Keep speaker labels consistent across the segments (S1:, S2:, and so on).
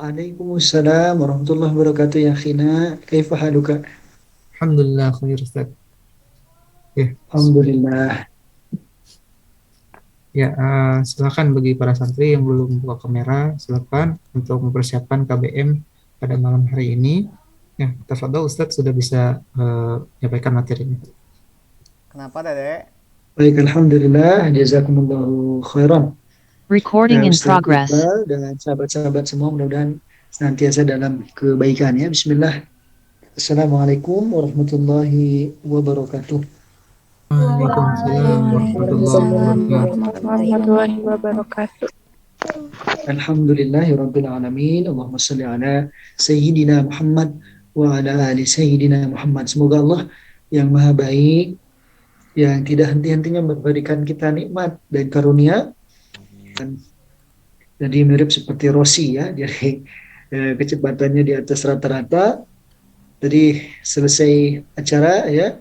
S1: Waalaikumsalam warahmatullahi wabarakatuh ya khina. Kaifa haluka?
S2: Alhamdulillah khair Ustaz. Ya,
S1: Alhamdulillah.
S2: ya silakan bagi para santri yang belum buka kamera, silakan untuk mempersiapkan KBM pada malam hari ini. Ya, tafadhol Ustaz sudah bisa menyampaikan materinya.
S3: Kenapa Dede?
S1: Baik, alhamdulillah. Jazakumullahu khairan.
S4: Recording in
S1: Ustaz
S4: progress.
S1: Iqbal dan sahabat-sahabat semua mudah-mudahan senantiasa dalam kebaikan ya. Bismillah. Assalamualaikum warahmatullahi wabarakatuh.
S2: Waalaikumsalam warahmatullahi
S5: Waalaikumsalam
S2: wabarakatuh.
S5: warahmatullahi wabarakatuh.
S1: Alhamdulillahirabbil alamin. Allahumma shalli ala sayyidina Muhammad wa ala ali sayyidina Muhammad. Semoga Allah yang Maha Baik, yang tidak henti-hentinya memberikan kita nikmat dan karunia. Dan jadi mirip seperti Rossi ya, jadi kecepatannya di atas rata-rata. Jadi selesai acara ya,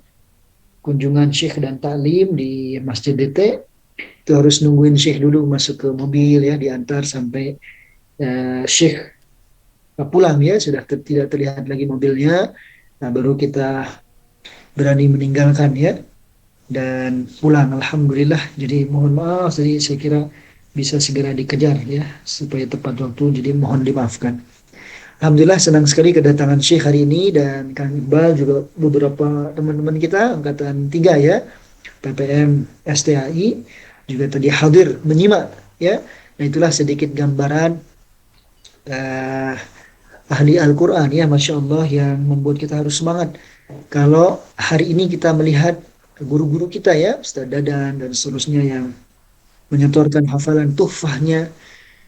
S1: kunjungan Syekh dan taklim di Masjid DT, itu harus nungguin Syekh dulu masuk ke mobil ya, diantar sampai Syekh pulang ya, sudah tidak terlihat lagi mobilnya. Nah, baru kita berani meninggalkan ya dan pulang. Alhamdulillah. Jadi mohon maaf, jadi saya kira bisa segera dikejar ya supaya tepat waktu, jadi mohon dimaafkan. Alhamdulillah senang sekali kedatangan Syekh hari ini dan Kang Iqbal juga beberapa teman-teman kita angkatan 3 ya, PPM STAI juga tadi hadir menyimak ya. Nah, itulah sedikit gambaran uh, ahli Al-Quran ya, Masya Allah, yang membuat kita harus semangat. Kalau hari ini kita melihat guru-guru kita ya, Ustaz Dadan dan seterusnya yang menyetorkan hafalan tuhfahnya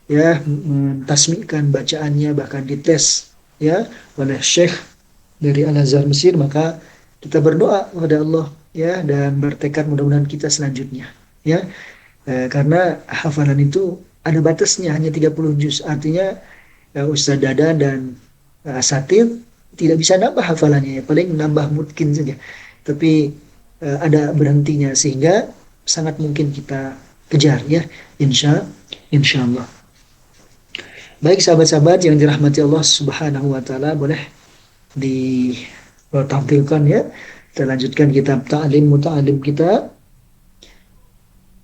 S1: ya, mentasmikkan bacaannya, bahkan dites ya oleh Syekh dari Al-Azhar Mesir, maka kita berdoa kepada Allah ya dan bertekad mudah-mudahan kita selanjutnya ya, karena hafalan itu ada batasnya, hanya 30 juz, artinya Ustaz Dadan dan Asatid tidak bisa nambah hafalannya ya, paling nambah mungkin saja, tapi ada berhentinya, sehingga sangat mungkin kita kejar ya, insya Allah. Baik sahabat-sahabat yang dirahmati Allah Subhanahu wa taala, boleh ditampilkan ya. Kita lanjutkan kitab Ta'lim Muta'alim kita.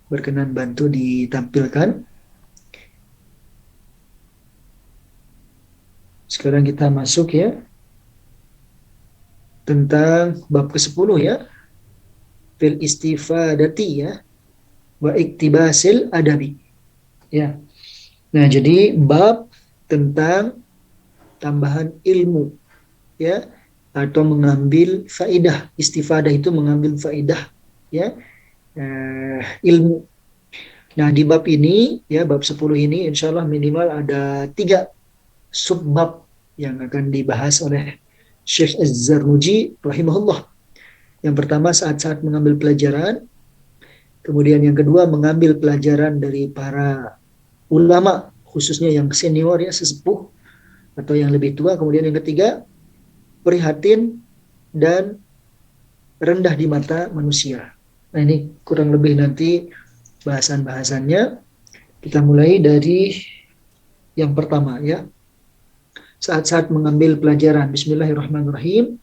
S1: Berkenan bantu ditampilkan. Sekarang kita masuk ya tentang bab ke-10 ya. Fil istifadati ya wa iktibasil adabi. Ya. Nah, jadi bab tentang tambahan ilmu ya, atau mengambil faidah. Istifadah itu mengambil faidah ya, ilmu. Nah, di bab ini ya, bab 10 ini insya Allah minimal ada 3 subbab yang akan dibahas oleh Syekh Az-Zarnuji rahimahullah. Yang pertama saat-saat mengambil pelajaran, kemudian yang kedua mengambil pelajaran dari para ulama, khususnya yang senior ya, sesepuh atau yang lebih tua. Kemudian yang ketiga, prihatin dan rendah di mata manusia. Nah, ini kurang lebih nanti bahasan-bahasannya. Kita mulai dari yang pertama ya. Saat-saat mengambil pelajaran. Bismillahirrahmanirrahim.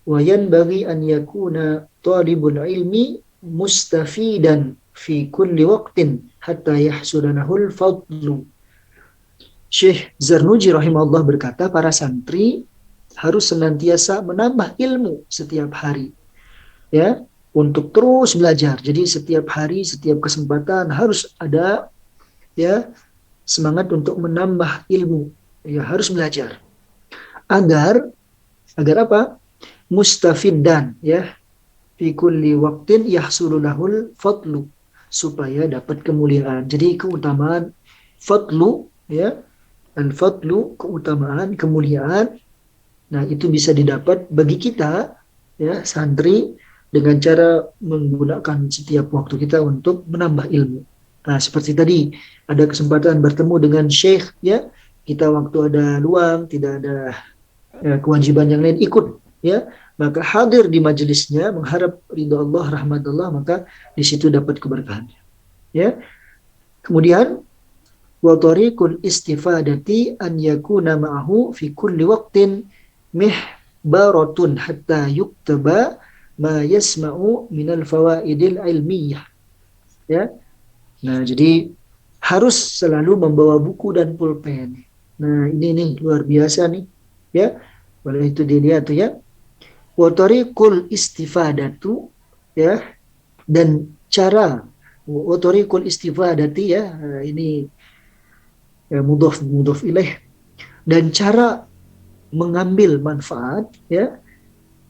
S1: Wa yanbaghi an yakuna talibul ilmi mustafidan fi kulli waqtin hatta yahsulanahul fadlu. Syekh Zarnuji rahimahullah berkata, para santri harus senantiasa menambah ilmu setiap hari ya, untuk terus belajar. Jadi setiap hari, setiap kesempatan harus ada ya semangat untuk menambah ilmu ya, harus belajar agar apa? Mustafidan ya, fi kulli waqtin yahsululahul fadlu, supaya dapat kemuliaan. Jadi keutamaan fadlu ya, al-fadlu keutamaan, kemuliaan. Nah, itu bisa didapat bagi kita ya santri dengan cara menggunakan setiap waktu kita untuk menambah ilmu. Nah, seperti tadi ada kesempatan bertemu dengan Syekh ya, kita waktu ada luang, tidak ada kewajiban yang lain, ikut ya, maka hadir di majelisnya, mengharap ridha Allah, rahmat Allah, maka di situ dapat keberkahannya ya. Kemudian wa tariqul istifadati an yakuna ma'ahu fi kulli waqtin mihbaratun hatta yuktaba ma yasma'u minal fawaidil ilmiyah. Ya. Nah, jadi harus selalu membawa buku dan pulpen. Nah, ini nih luar biasa nih, ya. Boleh itu dilihat tuh ya. Wa tariqul istifadatu, ya, dan cara wa tariqul istifadati, ya. Ini ya, mudhaf ilaih, dan cara mengambil manfaat, ya,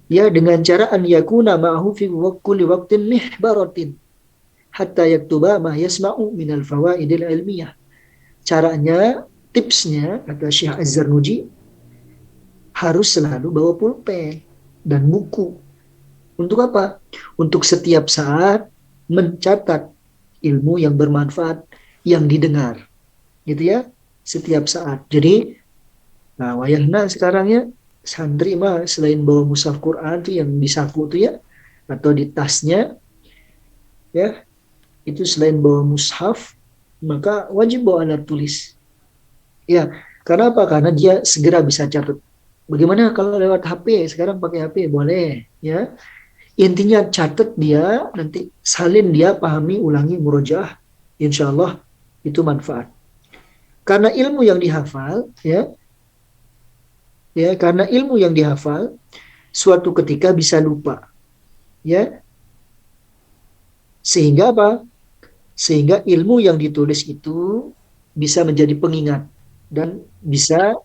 S1: ya, dengan cara an yakuna ma'ahu fi kulli waqtin mihbaratin hatta yaktuba ma yasma'u minal fawaidil ilmiyah. Caranya, tipsnya, kata Syekh Az-Zarnuji, harus selalu bawa pulpen dan buku. Untuk apa? Untuk setiap saat mencatat ilmu yang bermanfaat yang didengar. Gitu ya, setiap saat. Jadi, nah, wayahna sekarang ya, santri mah selain bawa mushaf Quran tuh yang di saku tuh ya, atau di tasnya, ya, itu selain bawa mushaf, maka wajib bawa alat tulis. Ya, karena apa? Karena dia segera bisa catat. Bagaimana kalau lewat HP? Sekarang pakai HP boleh, ya. Intinya catat dia, nanti salin dia, pahami, ulangi, murojaah. Insya Allah itu manfaat. Karena ilmu yang dihafal, ya, karena ilmu yang dihafal, suatu ketika bisa lupa, ya. Sehingga apa? Sehingga ilmu yang ditulis itu bisa menjadi pengingat dan bisa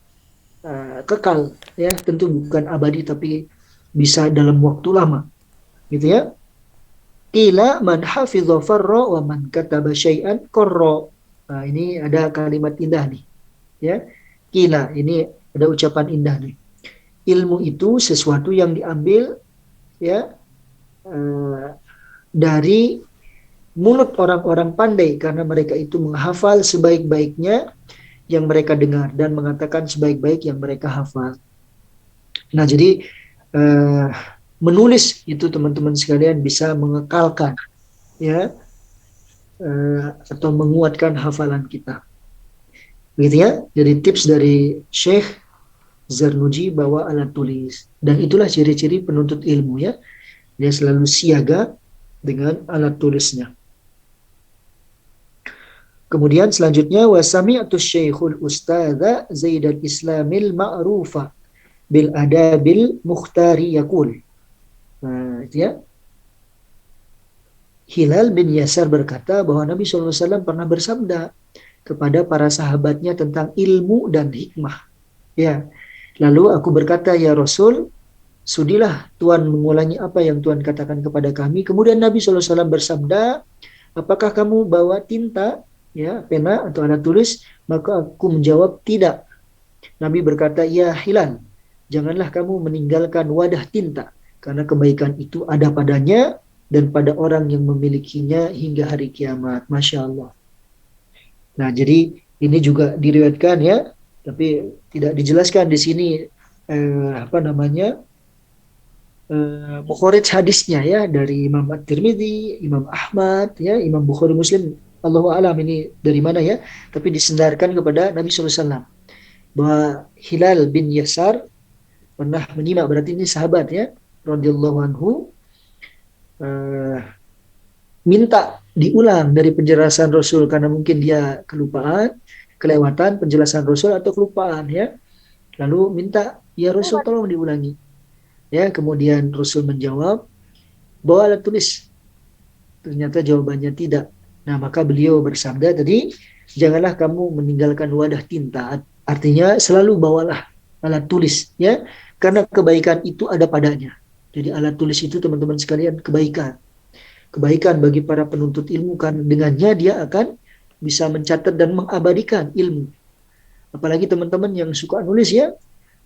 S1: kekal, ya, tentu bukan abadi tapi bisa dalam waktu lama, gitu ya. Qila man hafidha farra wa man kataba syai'an qarra. Nah, ini ada kalimat indah nih, ya. Qila, ini ada ucapan indah nih. Ilmu itu sesuatu yang diambil, ya, dari mulut orang-orang pandai, karena mereka itu menghafal sebaik-baiknya yang mereka dengar dan mengatakan sebaik-baik yang mereka hafal. Nah, jadi menulis itu teman-teman sekalian bisa mengekalkan, ya, atau menguatkan hafalan kita. Begitu ya. Jadi tips dari Syekh Zarnuji bawa alat tulis, dan itulah ciri-ciri penuntut ilmu, ya. Dia selalu siaga dengan alat tulisnya. Kemudian selanjutnya wasami'tu Syekhul Ustadza Zaid al-Islamil Ma'rufa bil adabil mukhtari yaqul. Nah, itu ya. Hilal bin Yasar berkata bahwa Nabi SAW pernah bersabda kepada para sahabatnya tentang ilmu dan hikmah. Ya. Lalu aku berkata, ya Rasul, sudilah Tuhan mengulangi apa yang Tuhan katakan kepada kami. Kemudian Nabi SAW bersabda, apakah kamu bawa tinta, ya, pena atau alat tulis? Maka aku menjawab, tidak. Nabi berkata, ya Hilal, janganlah kamu meninggalkan wadah tinta, karena kebaikan itu ada padanya dan pada orang yang memilikinya hingga hari kiamat. Masya Allah. Nah, jadi ini juga diriwayatkan, ya, tapi tidak dijelaskan di sini mukharij hadisnya, ya, dari Imam At-Tirmidzi, Imam Ahmad, ya, Imam Bukhari, Muslim. Allahu a'lam ini dari mana, ya, tapi disendarkan kepada Nabi SAW bahwa Hilal bin Yasar pernah menyimak, berarti ini sahabat, ya, radhiyallahu anhu, minta diulang dari penjelasan Rasul karena mungkin dia kelewatan penjelasan Rasul atau kelupaan, ya. Lalu minta, ya Rasul tolong diulangi. Ya, kemudian Rasul menjawab, bawa alat tulis. Ternyata jawabannya tidak. Nah, maka beliau bersabda tadi, janganlah kamu meninggalkan wadah tinta. Artinya selalu bawalah alat tulis, ya, karena kebaikan itu ada padanya. Jadi alat tulis itu teman-teman sekalian kebaikan bagi para penuntut ilmu, karena dengannya dia akan bisa mencatat dan mengabadikan ilmu. Apalagi teman-teman yang suka nulis, ya,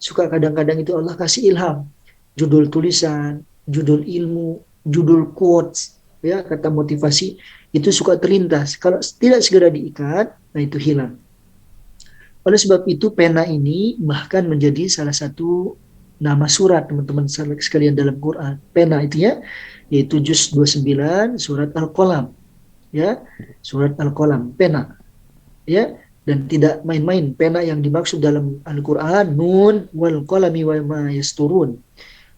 S1: suka kadang-kadang itu Allah kasih ilham, judul tulisan, judul ilmu, judul quotes, ya, kata motivasi, itu suka terlintas. Kalau tidak segera diikat, nah itu hilang. Oleh sebab itu pena ini bahkan menjadi salah satu nama surat teman-teman sekalian dalam Quran. Pena itu, ya, yaitu juz 29 surat Al-Qalam, ya, surat Al-Qalam, pena, ya. Dan tidak main-main. Pena yang dimaksud dalam Al-Quran, nun wal qalami wa ma yasturun.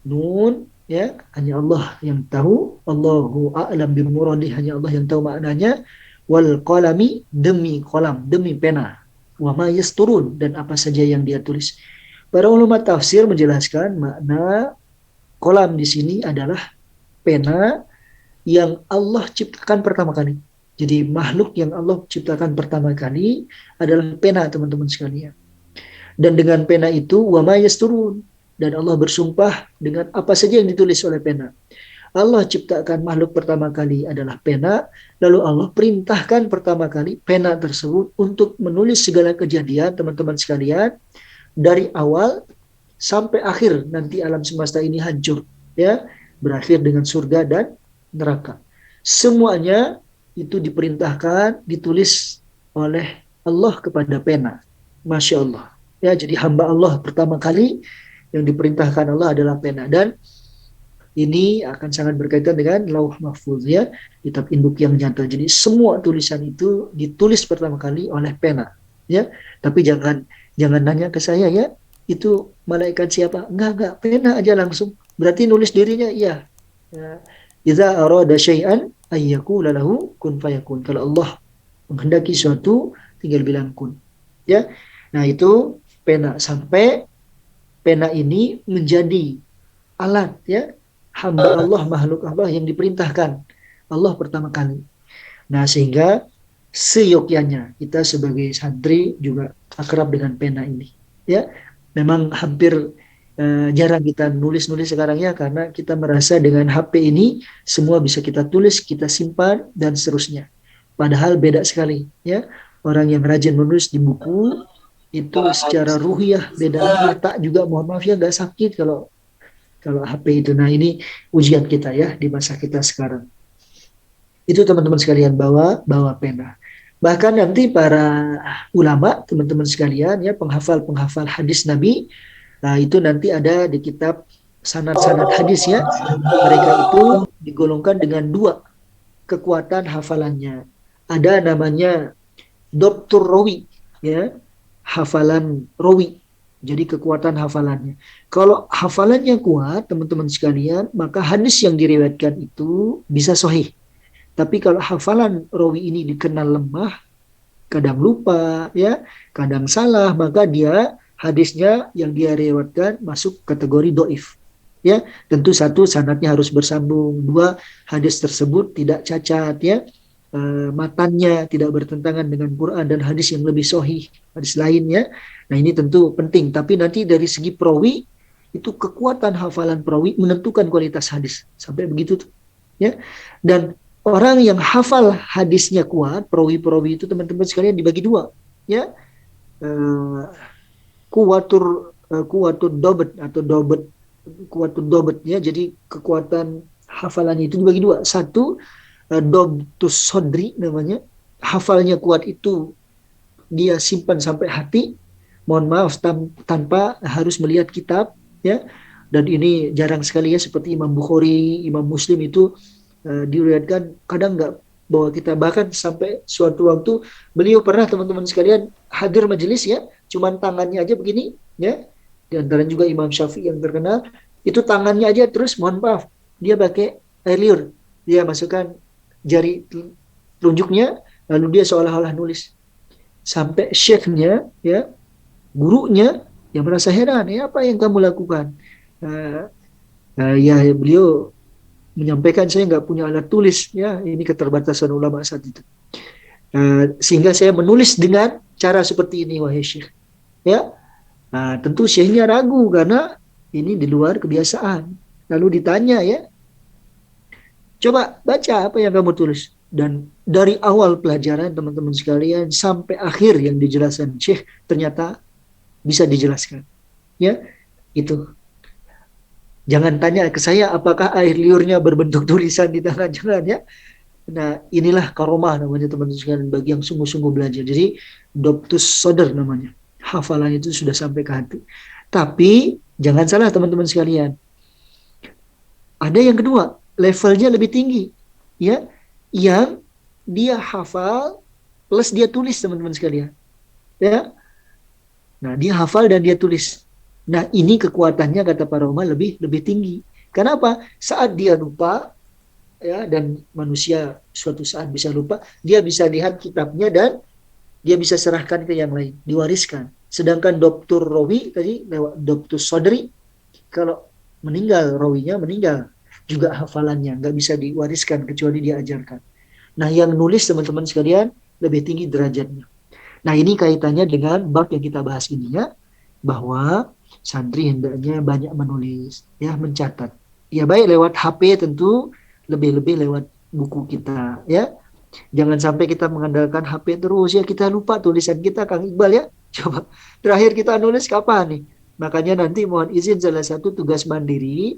S1: Nun, ya, hanya Allah yang tahu. Allahu a'lam bimuradi, hanya Allah yang tahu maknanya. Wal qalami, demi kolam, demi pena. Wa ma yasturun, dan apa saja yang dia tulis. Para ulama tafsir menjelaskan makna kolam di sini adalah pena yang Allah ciptakan pertama kali. Jadi makhluk yang Allah ciptakan pertama kali adalah pena, teman-teman sekalian. Dan dengan pena itu wa ma yasturun, dan Allah bersumpah dengan apa saja yang ditulis oleh pena. Allah ciptakan makhluk pertama kali adalah pena, lalu Allah perintahkan pertama kali pena tersebut untuk menulis segala kejadian, teman-teman sekalian, dari awal sampai akhir nanti alam semesta ini hancur, ya, berakhir dengan surga dan neraka. Semuanya itu diperintahkan ditulis oleh Allah kepada pena. Masya Allah. Ya, jadi hamba Allah pertama kali yang diperintahkan Allah adalah pena, dan ini akan sangat berkaitan dengan lauh mahfuz, ya, kitab induk yang nyata. Jadi semua tulisan itu ditulis pertama kali oleh pena, ya. Tapi jangan nanya ke saya, ya, itu malaikat siapa? Enggak, pena aja langsung. Berarti nulis dirinya, iya. Ya. Idza arada syai'an ayyakula lahu kun fayakun. Kalau Allah menghendaki suatu, tinggal bilang kun. Ya. Nah, itu pena, sampai pena ini menjadi alat, ya, hamba Allah, makhluk Allah yang diperintahkan Allah pertama kali. Nah, sehingga seyogyanya kita sebagai santri juga akrab dengan pena ini, ya. Memang hampir jarang kita nulis-nulis sekarang, ya, karena kita merasa dengan HP ini semua bisa kita tulis, kita simpan, dan seterusnya. Padahal beda sekali, ya. Orang yang rajin menulis di buku itu secara ruhiyah beda. Mata juga, mohon maaf, ya, nggak sakit kalau HP itu. Nah, ini ujian kita, ya, di masa kita sekarang. Itu teman-teman sekalian, bawa pena. Bahkan nanti para ulama, teman-teman sekalian, ya, penghafal hadis Nabi, nah, itu nanti ada di kitab sanad-sanad hadis, ya. Mereka itu digolongkan dengan dua kekuatan hafalannya. Ada namanya Dr. Rawi, ya, hafalan rawi. Jadi kekuatan hafalannya. Kalau hafalannya kuat, teman-teman sekalian, maka hadis yang diriwayatkan itu bisa sahih. Tapi kalau hafalan rawi ini dikenal lemah, kadang lupa, ya, kadang salah, maka dia hadisnya yang dia riwayatkan masuk kategori doif, ya. Tentu satu, sanadnya harus bersambung. Dua, hadis tersebut tidak cacat, ya, matannya tidak bertentangan dengan Quran dan hadis yang lebih sahih, hadis lainnya. Nah, ini tentu penting. Tapi nanti dari segi perawi, itu kekuatan hafalan perawi menentukan kualitas hadis, sampai begitu tuh, ya. Dan orang yang hafal hadisnya kuat, perawi-perawi itu, teman-teman sekalian, dibagi dua, ya. Kuwatur dobet atau dobet, kuwatur dobet, ya. Jadi kekuatan hafalannya itu dibagi dua. Satu, dobtus sodri namanya, hafalnya kuat itu dia simpan sampai hati, mohon maaf, tanpa harus melihat kitab, ya. Dan ini jarang sekali, ya, seperti Imam Bukhari, Imam Muslim itu diriwayatkan kadang nggak bawa kitab. Bahkan sampai suatu waktu beliau pernah, teman-teman sekalian, hadir majelis, ya, cuman tangannya aja begini, ya. Di antara juga Imam Syafi'i yang terkenal, itu tangannya aja, terus mohon maaf, dia pakai air liur, dia masukkan jari telunjuknya, lalu dia seolah-olah nulis. Sampai syekhnya, ya, gurunya, yang merasa heran, ya, apa yang kamu lakukan? Ya, beliau menyampaikan, saya nggak punya alat tulis, ya, ini keterbatasan ulama saat itu. Sehingga saya menulis dengan cara seperti ini, wahai syekh, ya. Tentu syekhnya ragu karena ini di luar kebiasaan. Lalu ditanya, ya, coba baca apa yang kamu tulis. Dan dari awal pelajaran, teman-teman sekalian, sampai akhir yang dijelaskan syekh, ternyata bisa dijelaskan, ya. Itu. Jangan tanya ke saya apakah air liurnya berbentuk tulisan di tangan, jangan, ya. Nah, inilah karomah namanya, teman-teman sekalian, bagi yang sungguh-sungguh belajar. Jadi dobtus sodr namanya, hafalan itu sudah sampai ke hati. Tapi jangan salah, teman-teman sekalian, ada yang kedua, levelnya lebih tinggi, ya, yang dia hafal plus dia tulis, teman-teman sekalian. ya. Nah, dia hafal dan dia tulis. Nah, ini kekuatannya kata para ulama lebih lebih tinggi. Kenapa? Saat dia lupa, ya, dan manusia suatu saat bisa lupa, dia bisa lihat kitabnya dan dia bisa serahkan ke yang lain, diwariskan. Sedangkan dokter rawi tadi lewat dokter sodri, kalau meninggal rawinya meninggal, juga hafalannya nggak bisa diwariskan kecuali diajarkan. Nah, yang nulis teman-teman sekalian lebih tinggi derajatnya. Nah, ini kaitannya dengan bab yang kita bahas ini ya, bahwa santri hendaknya banyak menulis, ya, mencatat. Ya baik lewat HP tentu, lebih-lebih lewat buku kita, ya. Jangan sampai kita mengandalkan HP terus ya, kita lupa tulisan kita Kang Iqbal ya. Coba terakhir kita nulis kapan nih? Makanya nanti mohon izin salah satu tugas mandiri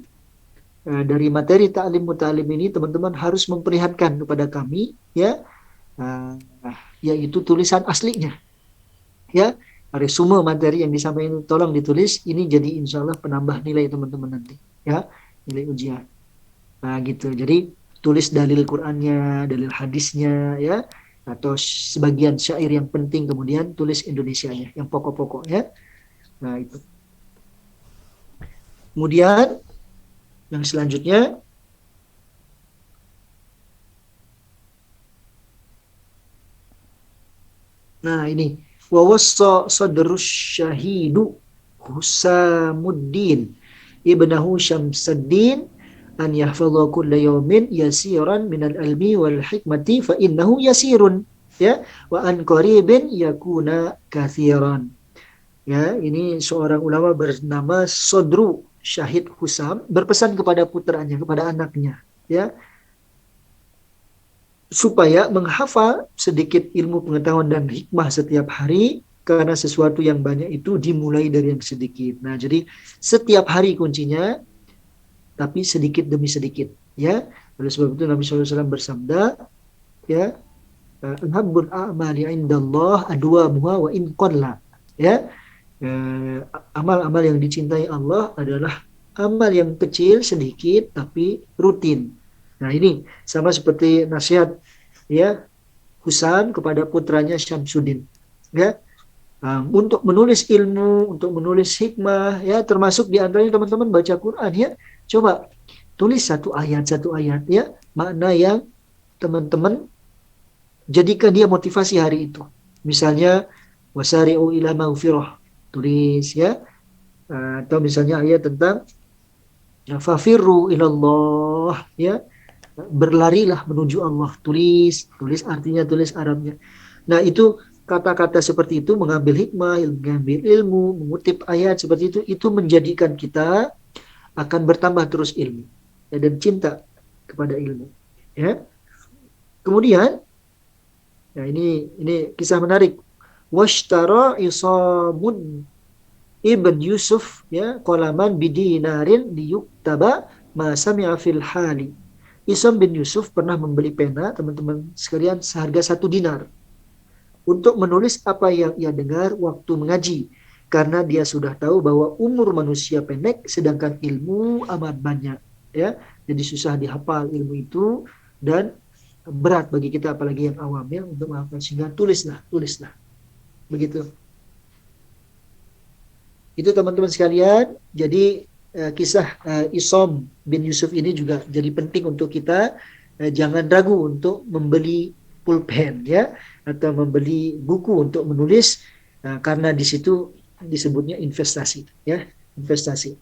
S1: dari materi ta'lim muta'alim ini teman-teman harus memperlihatkan kepada kami ya, eh, yaitu tulisan aslinya ya, resume materi yang disampaikan tolong ditulis, ini jadi insya Allah penambah nilai teman-teman nanti ya, nilai ujian. Nah gitu, jadi tulis dalil Qur'annya, dalil hadisnya ya, atau sebagian syair yang penting, kemudian tulis Indonesianya yang pokok-pokok ya. Nah itu, kemudian yang selanjutnya, nah ini wawassa sadrus syahidu Husamuddin ibnahu Syamsuddin an yahfadha kulla yawmin yasiran minal ilmi wal hikmati fa innahu yasirun ya, wa an qaribin yakuna kathiran. Ya, ini seorang ulama bernama Sodru Syahid Husam berpesan kepada putranya, kepada anaknya ya, supaya menghafal sedikit ilmu pengetahuan dan hikmah setiap hari, karena sesuatu yang banyak itu dimulai dari yang sedikit. Nah, jadi setiap hari kuncinya, tapi sedikit demi sedikit ya. Oleh sebab itu Nabi SAW bersabda ya, "Habbul a'mali indallah adwamuha wa in qalla." Ya, amal-amal yang dicintai Allah adalah amal yang kecil sedikit tapi rutin. Nah, ini sama seperti nasihat ya Husam kepada putranya Syamsuddin ya, untuk menulis ilmu, untuk menulis hikmah ya, termasuk diantaranya teman-teman baca Quran ya. Coba tulis satu ayat ya, makna yang teman-teman jadikan dia motivasi hari itu. Misalnya wasari'u ila maghfirah, tulis ya. Atau misalnya ayat tentang fafirru ilallah ya, berlarilah menuju Allah, tulis artinya, tulis Arabnya. Nah, itu kata-kata seperti itu, mengambil hikmah, mengambil ilmu, mengutip ayat seperti itu menjadikan kita akan bertambah terus ilmu ya, dan cinta kepada ilmu ya. Kemudian ya, ini kisah menarik. Washtara Isamun ibn Yusuf ya qalaman bidinarin liyuktaba ma sami'a fil hali. Isam bin Yusuf pernah membeli pena, teman-teman sekalian, seharga 1 dinar untuk menulis apa yang ia dengar waktu mengaji, karena dia sudah tahu bahwa umur manusia pendek sedangkan ilmu amat banyak ya, jadi susah dihafal ilmu itu dan berat bagi kita apalagi yang awam ya untuk menghafal, sehingga tulislah begitu. Itu teman-teman sekalian, jadi kisah Isom bin Yusuf ini juga jadi penting untuk kita, jangan ragu untuk membeli pulpen ya, atau membeli buku untuk menulis, karena di situ disebutnya investasi ya, investasi.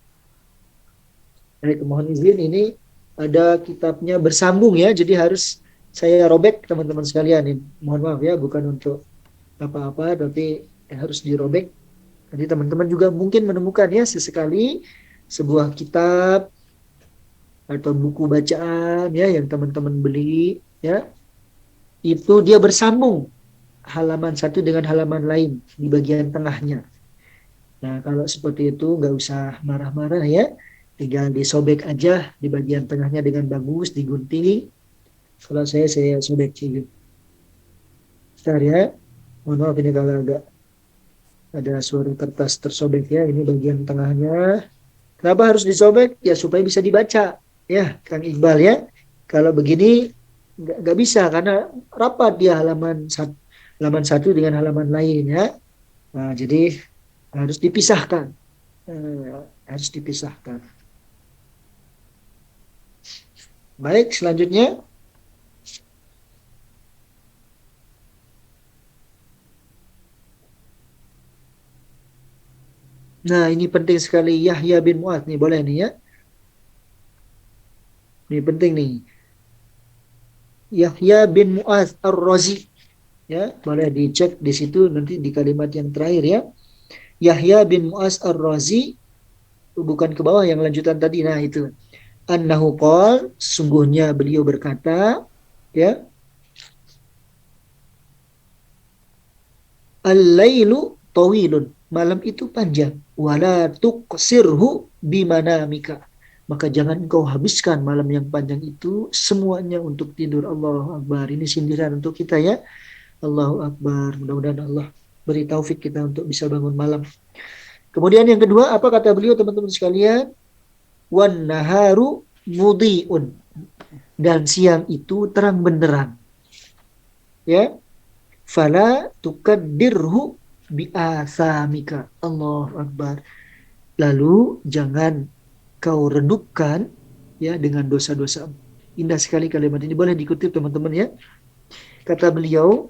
S1: Baik, mohon izin, ini ada kitabnya bersambung ya, jadi harus saya robek teman-teman sekalian ini. Mohon maaf ya, bukan untuk apa-apa, tapi harus dirobek. Jadi teman-teman juga mungkin menemukan ya sesekali sebuah kitab atau buku bacaan ya yang teman-teman beli ya, itu dia bersambung halaman satu dengan halaman lain di bagian tengahnya. Nah, kalau seperti itu nggak usah marah-marah ya, tinggal disobek aja di bagian tengahnya dengan bagus, digunting. Kalau saya sobek sedikit. Bentar ya, mohon maaf ini kalau agak ada suara kertas tersobek ya, ini bagian tengahnya. Kenapa harus disobek? Ya supaya bisa dibaca ya Kang Iqbal ya. Kalau begini nggak bisa, karena rapat dia halaman satu dengan halaman lain ya. Nah, jadi harus dipisahkan. Harus dipisahkan. Baik, selanjutnya. Nah, ini penting sekali, Yahya bin Mu'adz nih, boleh nih ya. Ini penting nih. Yahya bin Mu'adz Ar-Razi. Ya, boleh dicek di situ nanti di kalimat yang terakhir ya. Yahya bin Mu'adz Ar-Razi, bukan ke bawah yang lanjutan tadi. Nah, itu. Annahu qol, sungguhnya beliau berkata, ya, al-lailu tawilun, malam itu panjang, wala tuqsirhu bimanamika, maka jangan engkau habiskan malam yang panjang itu semuanya untuk tidur. Allahu Akbar. Ini sindiran untuk kita ya. Allahu Akbar. Mudah-mudahan Allah beri taufik kita untuk bisa bangun malam. Kemudian yang kedua, apa kata beliau teman-teman sekalian? Wan naharu mudhi'un, dan siang itu terang benderang. Ya. Fala tukaddirhu bi'asamika. Allahu Akbar. Lalu jangan kau redupkan ya dengan dosa-dosa. Indah sekali kalimat ini, boleh dikutip teman-teman ya. Kata beliau,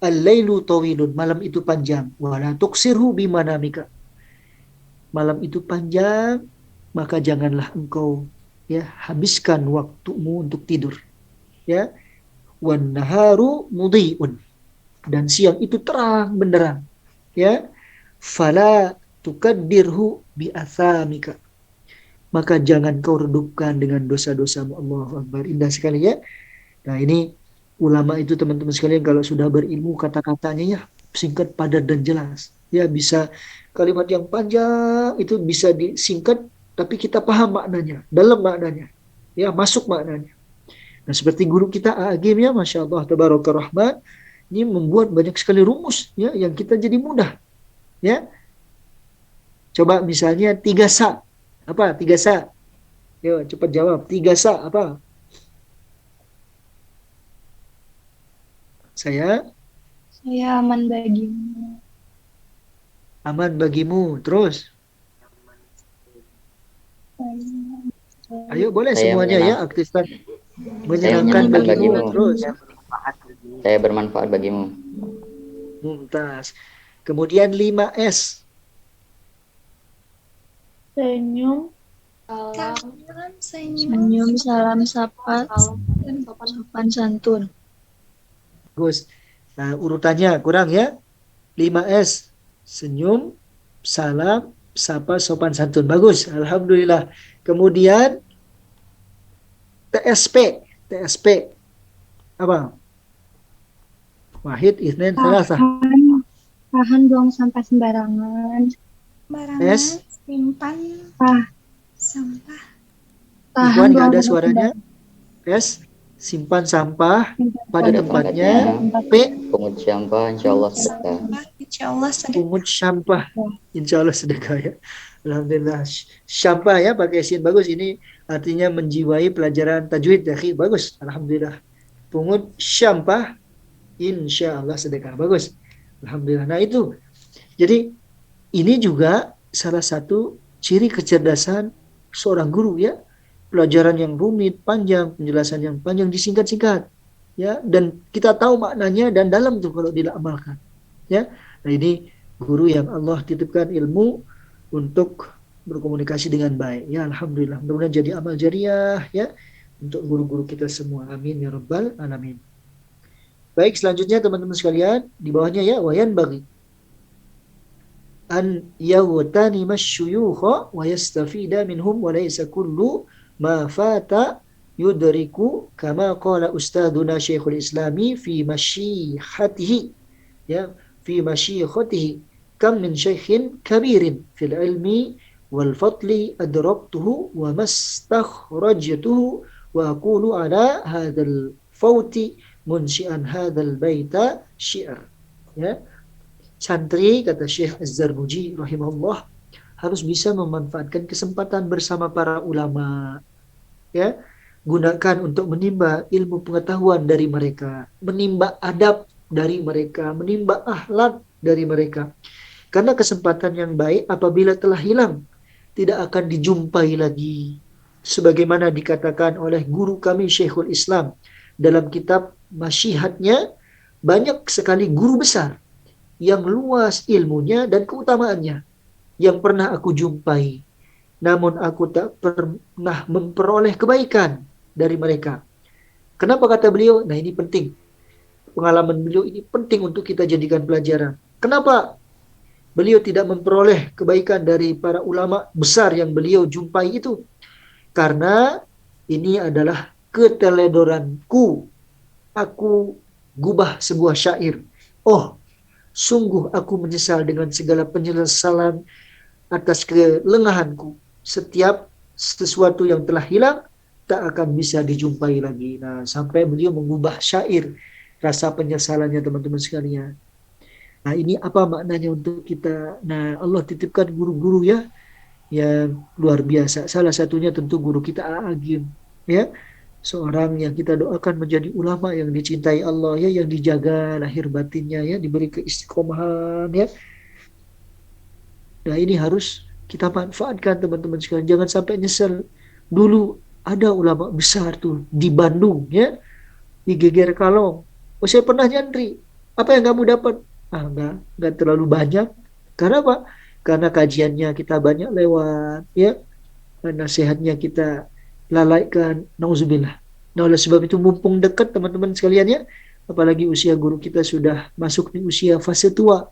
S1: al-lailu tawilun, malam itu panjang, wala tuksirhu bimanamika. Malam itu panjang, maka janganlah engkau ya habiskan waktumu untuk tidur. Ya. Wan naharu mudhi'un, dan siang itu terang benderang. Ya. Fala tukaddirhu bi'athamika, maka jangan kau redupkan dengan dosa-dosamu. Allahu Akbar. Indah sekali ya. Nah, ini ulama itu teman-teman sekalian kalau sudah berilmu kata-katanya ya singkat, padat dan jelas. Ya, bisa kalimat yang panjang itu bisa disingkat tapi kita paham maknanya, dalam maknanya. Ya, masuk maknanya. Nah, seperti guru kita Agim ya, Masya Allah, Tabaraka Rahman, ini membuat banyak sekali rumus ya yang kita jadi mudah. Ya. Coba misalnya 3 sa. Apa 3 sa? Yuk, cepat jawab. 3 sa apa? Saya
S5: aman bagimu.
S1: aman bagimu. Terus, ayo boleh
S4: Saya
S1: semuanya ya aktifkan. Menyenangkan bagimu. Terus,
S4: Saya bermanfaat bagimu.
S1: mumtaz. Kemudian 5S.
S5: Senyum, senyum, salam, sapa, sopan santun.
S1: Bagus. Nah, urutannya kurang ya. 5S. Senyum, salam, sapa, sopan santun. Bagus. Alhamdulillah. Kemudian TSP. TSP. Apa? Wahid, Itsnain, Tsalatsa.
S5: Tahan buang sampah sembarangan.
S1: S.
S6: Simpan
S5: Ah,
S6: sampah.
S1: Ikhwan, nggak ada
S5: buang
S1: suaranya. S. Simpan sampah pada
S4: Pada
S1: tempatnya.
S4: tempatnya.
S1: P.
S4: Pungut sampah, insya Allah sedekah.
S6: Sampah, insya Allah sedekah.
S1: Pungut sampah. Insya Allah sedekah ya. Alhamdulillah. Sampah ya pakai sin, bagus. Ini artinya menjiwai pelajaran tajwid ya. Bagus. Alhamdulillah. Pungut sampah, insya Allah sedekah. Bagus. Alhamdulillah. Nah, itu. Jadi ini juga salah satu ciri kecerdasan seorang guru ya. Pelajaran yang rumit, panjang, penjelasan yang panjang disingkat-singkat. Ya, dan kita tahu maknanya dan dalam tuh kalau diamalkan. Ya. Nah, ini guru yang Allah titipkan ilmu untuk berkomunikasi dengan baik. Ya, alhamdulillah. Mudah-mudahan jadi amal jariah ya untuk guru-guru kita semua. Amin ya rabbal alamin. Baik, selanjutnya teman-teman sekalian, di bawahnya ya, wayan bagi an yawtanima syuyukha wa yastafida minhum wa laysa kullu ma fata yudriku kama qala ustaduna Syekhul Islami fi masyihatihi ya fi masyikhatihi kam min syaikhin kabirin fil ilmi wal fadli adraktuhu wa mastakhrajtuhu wa aqulu ala hadzal fawti munsyi'an hadzal baita syi'r. Ya, santri, kata Syekh Az-Zarnuji rahimahullah, harus bisa memanfaatkan kesempatan bersama para ulama. Ya, gunakan untuk menimba ilmu pengetahuan dari mereka, menimba adab dari mereka, menimba akhlak dari mereka. Karena kesempatan yang baik apabila telah hilang, tidak akan dijumpai lagi. Sebagaimana dikatakan oleh guru kami Syekhul Islam dalam kitab Masyihatnya, banyak sekali guru besar yang luas ilmunya dan keutamaannya yang pernah aku jumpai. Namun aku tak pernah memperoleh kebaikan dari mereka. Kenapa kata beliau? Nah, ini penting. Pengalaman beliau ini penting untuk kita jadikan pelajaran. Kenapa beliau tidak memperoleh kebaikan dari para ulama besar yang beliau jumpai itu? Karena ini adalah keteledoranku. Aku gubah sebuah syair. Oh, sungguh aku menyesal dengan segala penyesalan atas kelengahanku. Setiap sesuatu yang telah hilang tak akan bisa dijumpai lagi. Nah, sampai beliau mengubah syair rasa penyesalannya, teman-teman sekalian. Nah, ini apa maknanya untuk kita? Nah, Allah titipkan guru-guru ya yang luar biasa. Salah satunya tentu guru kita Agim, ya. Seorang yang kita doakan menjadi ulama yang dicintai Allah ya, yang dijaga lahir batinnya ya, diberi keistiqomahan ya. Nah, ini harus kita manfaatkan teman-teman sekalian. Jangan sampai nyesel. Dulu ada ulama besar tuh di Bandung ya, di Geger Kalong. Oh, saya pernah nyantri. Apa yang kamu dapat? Ah, enggak terlalu banyak. Karena apa? Karena kajiannya kita banyak lewat ya. Nasihatnya kita lalaikan. Nauzubillah. Nah, oleh sebab itu mumpung dekat teman-teman sekalian ya, apalagi usia guru kita sudah masuk di usia fase tua.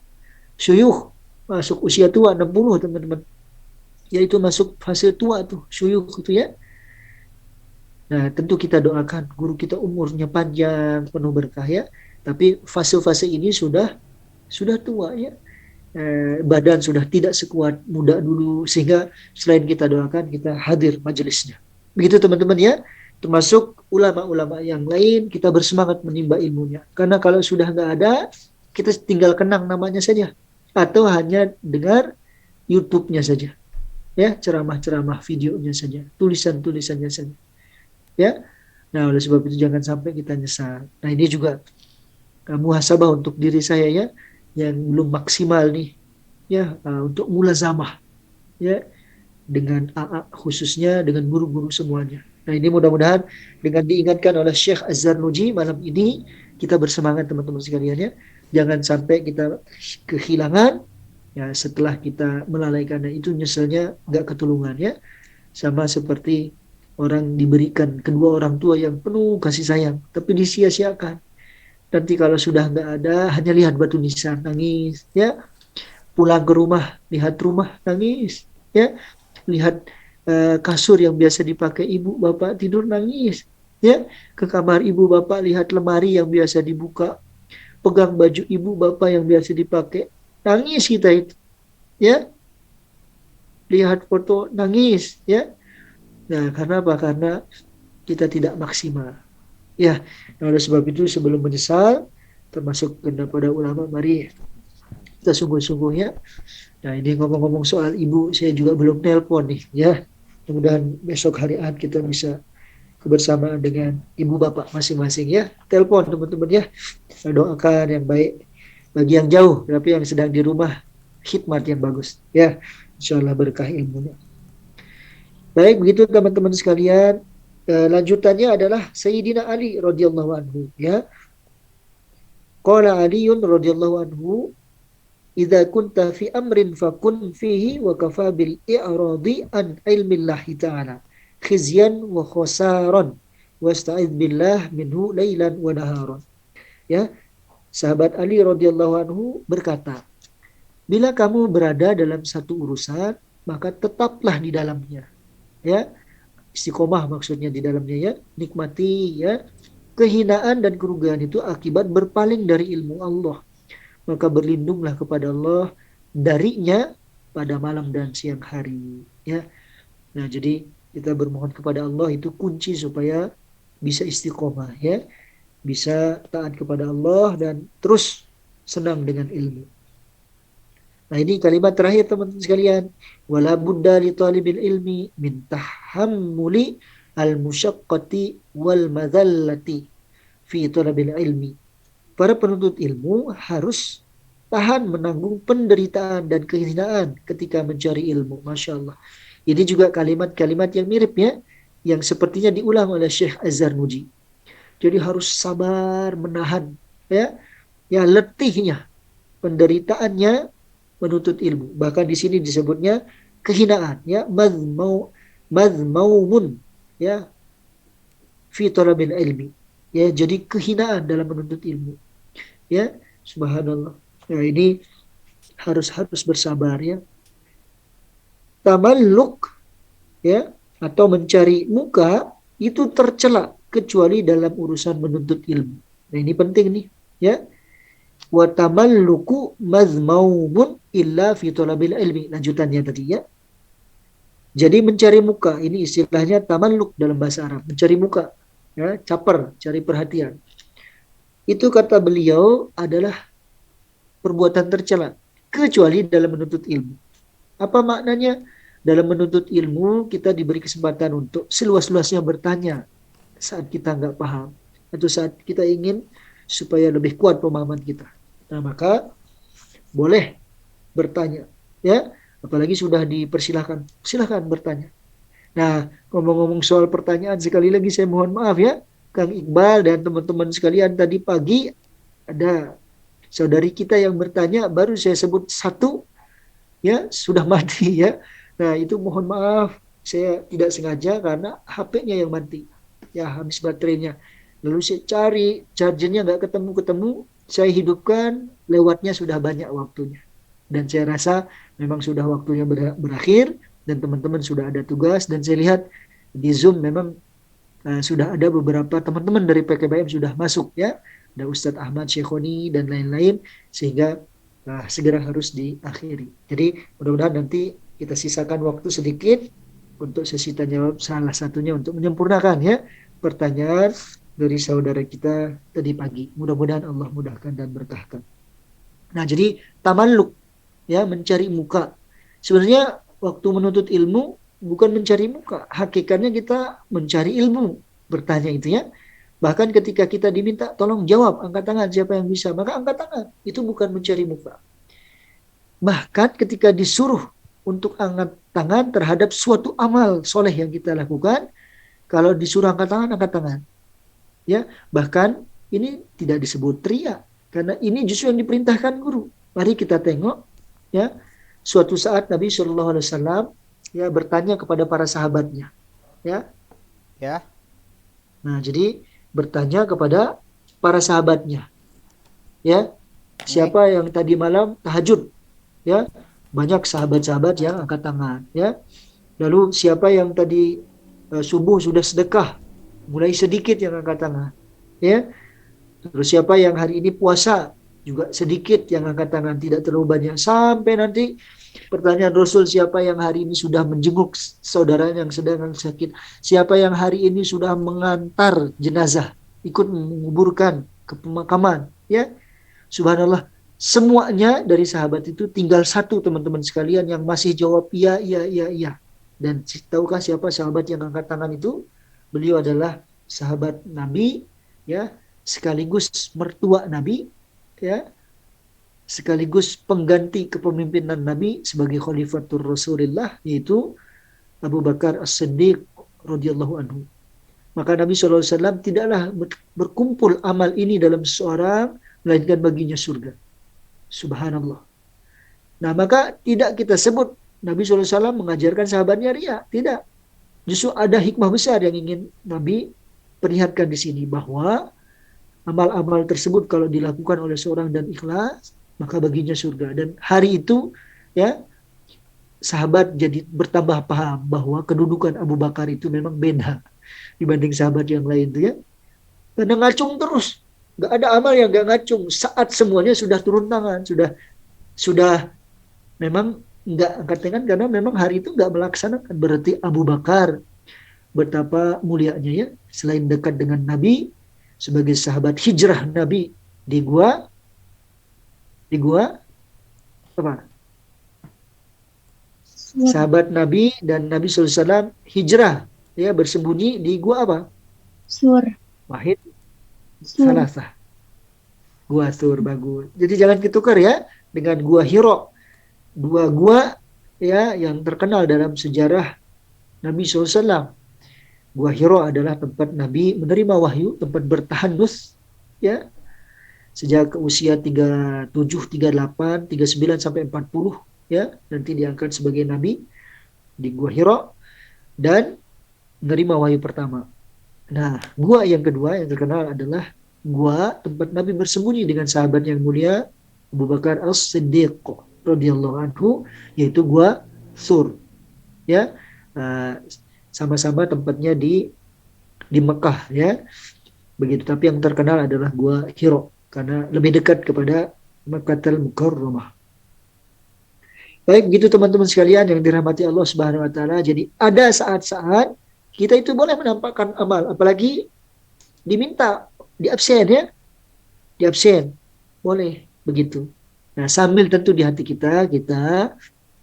S1: Syuyukh masuk usia tua 60 teman-teman. Yaitu masuk fase tua tuh, syuyukh itu ya. Nah, tentu kita doakan guru kita umurnya panjang, penuh berkah ya. Tapi fase-fase ini sudah tua ya. Badan sudah tidak sekuat muda dulu, sehingga selain kita doakan, kita hadir majelisnya. Begitu teman-teman ya. Termasuk ulama-ulama yang lain, kita bersemangat menimba ilmunya. Karena kalau sudah nggak ada, kita tinggal kenang namanya saja. Atau hanya dengar YouTube-nya saja. Ya, ceramah-ceramah videonya saja. Tulisan-tulisannya saja. Ya. Nah, oleh sebab itu jangan sampai kita nyesal. Nah, ini juga muhasabah untuk diri saya ya, yang belum maksimal nih. Ya, untuk mulazamah. Ya, dengan AA khususnya, dengan guru-guru semuanya. Nah, ini mudah-mudahan dengan diingatkan oleh Syekh Az-Zarnuji malam ini, kita bersemangat teman-teman sekalian ya. Jangan sampai kita kehilangan ya, setelah kita melalaikannya itu nyeselnya nggak ketulungan ya. Sama seperti orang diberikan kedua orang tua yang penuh kasih sayang, tapi disia-siakan. Nanti kalau sudah nggak ada, hanya lihat batu nisan, nangis ya. Pulang ke rumah, lihat rumah, nangis ya. Lihat kasur yang biasa dipakai ibu bapak, tidur nangis ya. Ke kamar ibu bapak, lihat lemari yang biasa dibuka, pegang baju ibu bapak yang biasa dipakai, nangis kita itu ya. Lihat foto, nangis ya. Nah, karena apa? Karena kita tidak maksimal ya. Nah, oleh sebab itu sebelum menyesal, termasuk kepada ulama, mari kita sungguh-sungguh ya. Nah, ini ngomong-ngomong soal ibu, saya juga belum nelpon nih ya. Mudah-mudahan besok hari Ahad kita bisa kebersamaan dengan ibu bapak masing-masing ya. Telepon teman-teman ya. Kita doakan yang baik bagi yang jauh, tapi yang sedang di rumah, khidmat yang bagus ya. Insyaallah berkah ilmunya. Baik, begitu teman-teman sekalian. Lanjutannya adalah Sayyidina Ali radhiyallahu anhu ya. Qala Aliun radhiyallahu anhu, "Idza kunta fi amrin fakun fihi wa kafa bil i'radi an ilmillahi ta'ala khizyan wa khasaran wasta'id billah minhu lailan wa naharan." Ya, sahabat Ali radhiyallahu anhu berkata, bila kamu berada dalam satu urusan, maka tetaplah di dalamnya. Ya, istiqomah maksudnya di dalamnya ya, nikmati ya. Kehinaan dan kerugian itu akibat berpaling dari ilmu Allah. Maka berlindunglah kepada Allah darinya pada malam dan siang hari ya. Nah, jadi kita bermohon kepada Allah itu kunci supaya bisa istiqomah ya, bisa taat kepada Allah dan terus senang dengan ilmu. Nah, ini kalimat terakhir teman-teman sekalian, wala budda li talibil ilmi min tahammuli al-musyaqqati wal madzallati fi talabil ilmi. Para penuntut ilmu harus tahan menanggung penderitaan dan kehinaan ketika mencari ilmu. Masya Allah. Ini juga kalimat-kalimat yang mirip ya, yang sepertinya diulang oleh Syekh Az-Zarnuji. Jadi harus sabar menahan ya letihnya, penderitaannya menuntut ilmu. Bahkan di sini disebutnya kehinaan ya, mazmaumun ya fi talabil ilmi. Ya, jadi kehinaan dalam menuntut ilmu. Ya, subhanallah. Nah, ini harus bersabar ya. Tamalluk ya atau mencari muka itu tercela kecuali dalam urusan menuntut ilmu. Nah, ini penting nih ya. Wa tamalluku mazmaumun illa fi talabil ilmi. Lanjutannya tadi ya. Jadi mencari muka ini istilahnya tamalluk dalam bahasa Arab, mencari muka ya, caper, cari perhatian. Itu kata beliau adalah perbuatan tercela kecuali dalam menuntut ilmu. Apa maknanya? Dalam menuntut ilmu kita diberi kesempatan untuk seluas-luasnya bertanya saat kita nggak paham atau saat kita ingin supaya lebih kuat pemahaman kita. Nah, maka boleh bertanya ya, apalagi sudah dipersilahkan, silahkan bertanya. Nah, ngomong-ngomong soal pertanyaan, sekali lagi saya mohon maaf ya Kang Iqbal dan teman-teman sekalian, tadi pagi ada saudari kita yang bertanya, baru saya sebut satu ya sudah mati ya. Nah, itu mohon maaf, saya tidak sengaja karena HP-nya yang mati. Ya, habis baterainya. Lalu saya cari, chargernya nggak ketemu-ketemu, saya hidupkan, lewatnya sudah banyak waktunya. Dan saya rasa memang sudah waktunya berakhir, dan teman-teman sudah ada tugas, dan saya lihat di Zoom memang sudah ada beberapa teman-teman dari PKBM sudah masuk ya. Ada Ustadz Ahmad Syekhoni dan lain-lain, sehingga segera harus diakhiri. Jadi mudah-mudahan nanti kita sisakan waktu sedikit untuk sesi tanya jawab, salah satunya untuk menyempurnakan ya pertanyaan dari saudara kita tadi pagi. Mudah-mudahan Allah mudahkan dan berkahkan. Nah, jadi tamalluk ya, mencari muka. Sebenarnya waktu menuntut ilmu bukan mencari muka, hakikatnya kita mencari ilmu, bertanya itu ya. Bahkan ketika kita diminta tolong jawab, angkat tangan siapa yang bisa, maka angkat tangan. Itu bukan mencari muka. Bahkan ketika disuruh untuk angkat tangan terhadap suatu amal soleh yang kita lakukan, kalau disuruh angkat tangan ya. Bahkan ini tidak disebut ria, karena ini justru yang diperintahkan guru. Mari kita tengok ya, suatu saat Nabi SAW ya bertanya kepada para sahabatnya ya. Nah, jadi bertanya kepada para sahabatnya ya, siapa yang tadi malam tahajud ya. Banyak sahabat-sahabat yang angkat tangan ya. Lalu siapa yang tadi subuh sudah sedekah, mulai sedikit yang angkat tangan ya. Terus siapa yang hari ini puasa, juga sedikit yang angkat tangan, tidak terlalu banyak. Sampai nanti pertanyaan Rasul, siapa yang hari ini sudah menjenguk saudara yang sedang sakit, siapa yang hari ini sudah mengantar jenazah, ikut menguburkan ke pemakaman ya. Subhanallah, semuanya dari sahabat itu tinggal satu, teman-teman sekalian, yang masih jawab iya. Dan tahukah siapa sahabat yang angkat tangan itu? Beliau adalah sahabat Nabi ya, sekaligus mertua Nabi ya, sekaligus pengganti kepemimpinan Nabi sebagai khalifatur Rasulullah, yaitu Abu Bakar As-Siddiq radhiyallahu anhu. Maka Nabi SAW tidaklah berkumpul amal ini dalam seseorang melainkan baginya surga. Subhanallah. Nah, maka tidak kita sebut Nabi SAW mengajarkan sahabatnya ria. Tidak. Justru ada hikmah besar yang ingin Nabi perlihatkan di sini, bahwa amal-amal tersebut kalau dilakukan oleh seorang dan ikhlas, maka baginya surga. Dan hari itu ya, sahabat jadi bertambah paham bahwa kedudukan Abu Bakar itu memang beda dibanding sahabat yang lain itu ya. Karena ngacung terus. Gak ada amal yang gak ngacung. Saat semuanya sudah turun tangan, sudah memang nggak angkat tangan, karena memang hari itu nggak melaksanakan. Berarti Abu Bakar betapa mulianya ya, selain dekat dengan Nabi sebagai sahabat hijrah Nabi di gua apa? Sahabat Nabi dan Nabi SAW hijrah ya, bersembunyi di gua apa?
S5: Sur.
S1: Wahid Salasah. Gua Sur, bagus. Jadi jangan ditukar ya. dengan Gua Hira. Dua gua ya yang terkenal dalam sejarah Nabi SAW. Gua Hira adalah tempat Nabi menerima wahyu, tempat bertahanus ya sejak usia 37, 38, 39 sampai 40 ya, nanti diangkat sebagai nabi di Gua Hira dan menerima wahyu pertama. Nah, gua yang kedua yang terkenal adalah gua tempat Nabi bersembunyi dengan sahabat yang mulia Abu Bakar As-Siddiq radhiyallahu anhu, yaitu gua Sur ya. Uh, sama-sama tempatnya di Mekah ya. Begitu, tapi yang terkenal adalah gua Hira karena lebih dekat kepada Makkahul Mukarramah. Baik, gitu teman-teman sekalian yang dirahmati Allah Subhanahu wa taala. Jadi ada saat-saat kita itu boleh menampakkan amal, apalagi diminta di absen ya. Di absen. Boleh begitu. Nah, sambil tentu di hati kita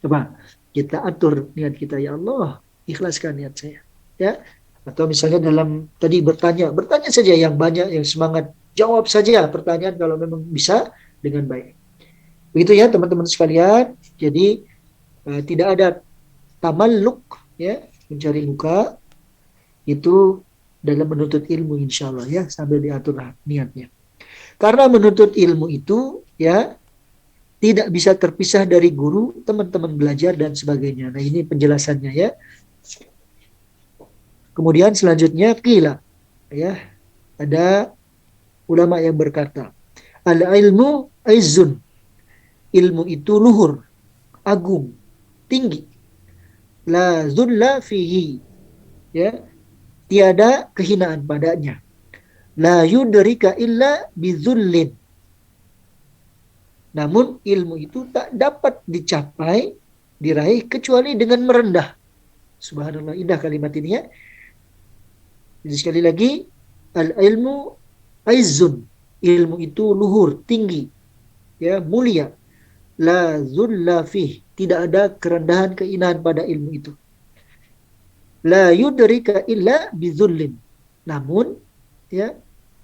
S1: coba kita atur niat kita, ya Allah, ikhlaskan niat saya. Ya. Atau misalnya dalam tadi bertanya saja yang banyak, yang semangat, jawab saja pertanyaan kalau memang bisa dengan baik. Begitu ya teman-teman sekalian. Jadi tidak ada tamalluk ya, mencari muka itu dalam menuntut ilmu, insya Allah ya, sambil diatur niatnya. Karena menuntut ilmu itu ya tidak bisa terpisah dari guru, teman-teman belajar dan sebagainya. Nah, ini penjelasannya ya. Kemudian selanjutnya qila ya, ada ulama yang berkata, al-ilmu aizzun, ilmu itu luhur, agung, tinggi. La zulla fihi, ya, tiada kehinaan padanya. La yudrika illa bizullin. Namun ilmu itu tak dapat dicapai, diraih kecuali dengan merendah. Subhanallah, indah kalimat ini ya. Jadi sekali lagi, al-ilmu aizzun, ilmu itu luhur, tinggi, ya, mulia. La zulla fih, tidak ada kerendahan, kehinaan pada ilmu itu. La yudrika illa bizullin. Namun ya,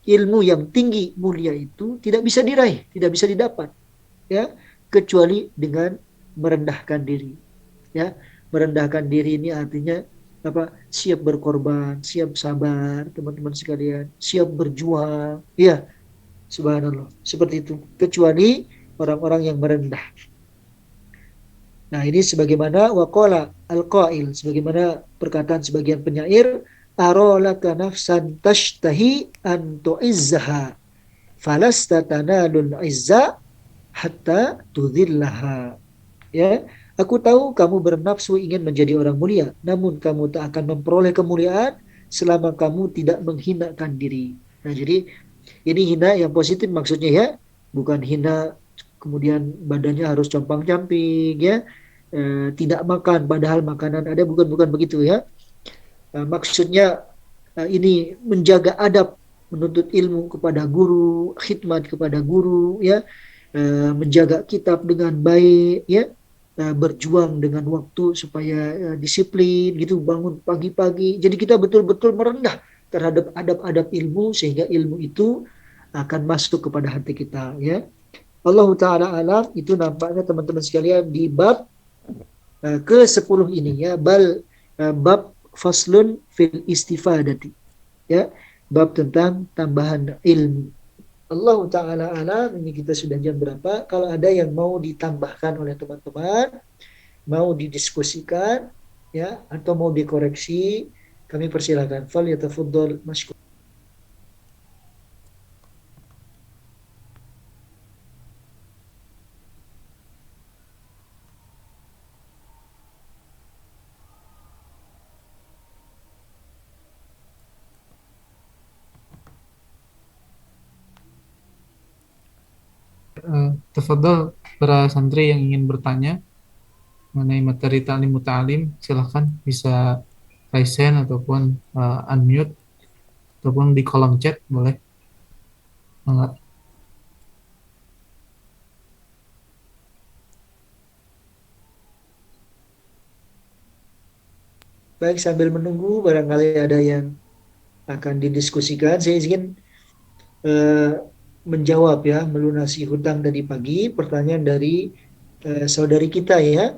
S1: ilmu yang tinggi mulia itu tidak bisa diraih, tidak bisa didapat ya, kecuali dengan merendahkan diri. Ya, merendahkan diri ini artinya apa? Siap berkorban, siap sabar, teman-teman sekalian, siap berjuang. Ya, subhanallah, seperti itu. Kecuali orang-orang yang merendah. Nah, ini sebagaimana waqala al-qail, sebagaimana perkataan sebagian penyair, arolaka nafsan tashtahi an tu'izzaha falasta tanalul izza hatta tudhillaha. Ya, aku tahu kamu bernafsu ingin menjadi orang mulia, namun kamu tak akan memperoleh kemuliaan selama kamu tidak menghinakan diri. Nah, jadi ini hina yang positif maksudnya ya, bukan hina kemudian badannya harus compang-camping ya, tidak makan padahal makanan ada, bukan begitu ya. Maksudnya ini menjaga adab, menuntut ilmu kepada guru, khidmat kepada guru ya, menjaga kitab dengan baik ya, berjuang dengan waktu supaya disiplin gitu, bangun pagi-pagi. Jadi kita betul-betul merendah terhadap adab-adab ilmu sehingga ilmu itu akan masuk kepada hati kita ya. Allah Ta'ala alam. Itu nampaknya teman-teman sekalian di bab ke-10 ini ya, bab faslun fil istifadati ya, bab tentang tambahan ilmu. Allah Ta'ala alam. Ini kita sudah jam berapa? Kalau ada yang mau ditambahkan oleh teman-teman, mau didiskusikan ya, atau mau dikoreksi, kami persilakan. Fal yatafaddal mashkur.
S2: Tafadhol para santri yang ingin bertanya mengenai materi ta'lim muta'alim, silahkan bisa raise hand ataupun unmute ataupun di kolom chat boleh. Enggak.
S1: Baik, sambil menunggu barangkali ada yang akan didiskusikan, saya ingin menjawab ya, melunasi hutang tadi pagi. Pertanyaan dari saudari kita ya,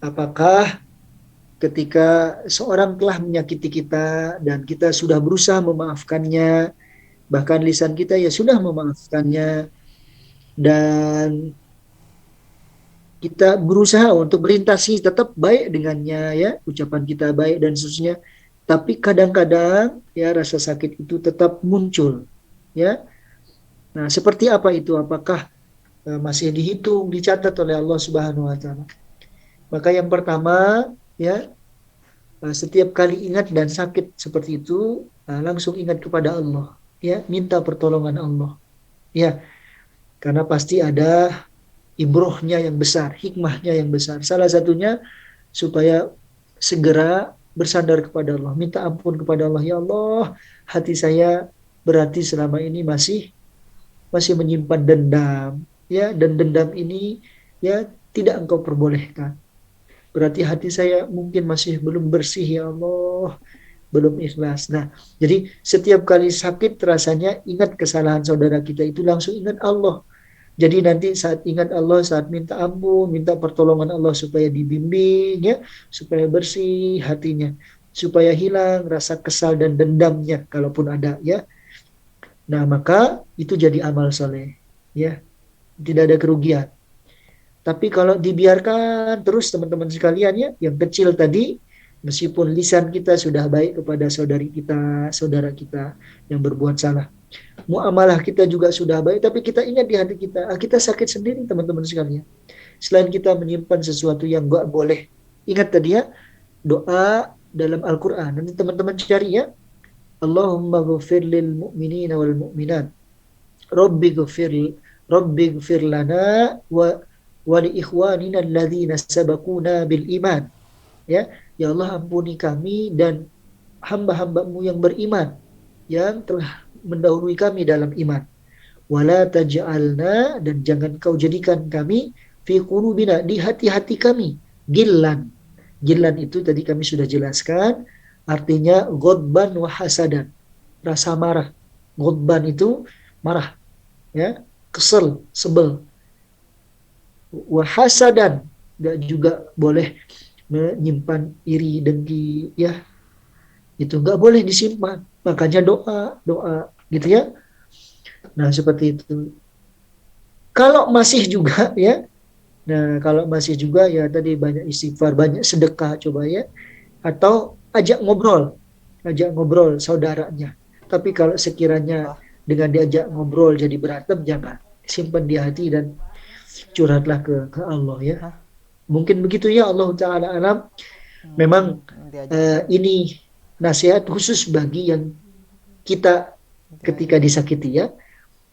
S1: apakah ketika seorang telah menyakiti kita dan kita sudah berusaha memaafkannya, bahkan lisan kita ya sudah memaafkannya, dan kita berusaha untuk melintasi tetap baik dengannya ya, ucapan kita baik dan seterusnya, tapi kadang-kadang ya rasa sakit itu tetap muncul ya. Nah, seperti apa itu? Apakah masih dihitung, dicatat oleh Allah Subhanahu wa taala? Maka yang pertama ya, setiap kali ingat dan sakit seperti itu, langsung ingat kepada Allah ya, minta pertolongan Allah ya, karena pasti ada ibrohnya yang besar, hikmahnya yang besar. Salah satunya supaya segera bersandar kepada Allah, minta ampun kepada Allah. Ya Allah, hati saya berarti selama ini masih menyimpan dendam ya, dan dendam ini ya tidak Engkau perbolehkan. Berarti hati saya mungkin masih belum bersih ya Allah, belum ikhlas. Nah, jadi setiap kali sakit rasanya ingat kesalahan saudara kita itu, langsung ingat Allah. Jadi nanti saat ingat Allah, saat minta ampun, minta pertolongan Allah supaya dibimbing ya, supaya bersih hatinya, supaya hilang rasa kesal dan dendamnya kalaupun ada ya. Nah, maka itu jadi amal soleh ya, tidak ada kerugian. Tapi kalau dibiarkan terus teman-teman sekalian ya, yang kecil tadi, meskipun lisan kita sudah baik kepada saudari kita, saudara kita yang berbuat salah, muamalah kita juga sudah baik, tapi kita ingat di hati kita, kita sakit sendiri teman-teman sekalian. Selain kita menyimpan sesuatu yang gak boleh, ingat tadi ya, doa dalam Al-Quran. Nanti teman-teman cari ya, Allahumma ghafir lil mu'minina wal mu'minat, Rabbi ghafir lana wa li ikhwanina alladhina sabakuna bil iman. Ya, ya Allah ampuni kami dan hamba-hambamu yang beriman yang telah mendahului kami dalam iman. Wala taj'alna, dan jangan kau jadikan kami fi qulubina, di hati-hati kami, gillan. Gillan itu tadi kami sudah jelaskan, artinya ghadban wa hasadan, rasa marah. Ghadban itu marah ya, kesel, sebel. Wa hasadan, dan juga boleh menyimpan iri, dengki ya, itu nggak boleh disimpan. Makanya doa gitu ya. Nah, seperti itu. Kalau masih juga ya, nah kalau masih juga ya tadi banyak istighfar, banyak sedekah coba ya, atau ajak ngobrol saudaranya. Tapi kalau sekiranya dengan diajak ngobrol jadi berantem, jangan, simpan di hati dan curhatlah ke Allah ya. Mungkin begitu ya, Allah Ta'ala alam. Memang ini nasihat khusus bagi yang kita ketika disakiti ya.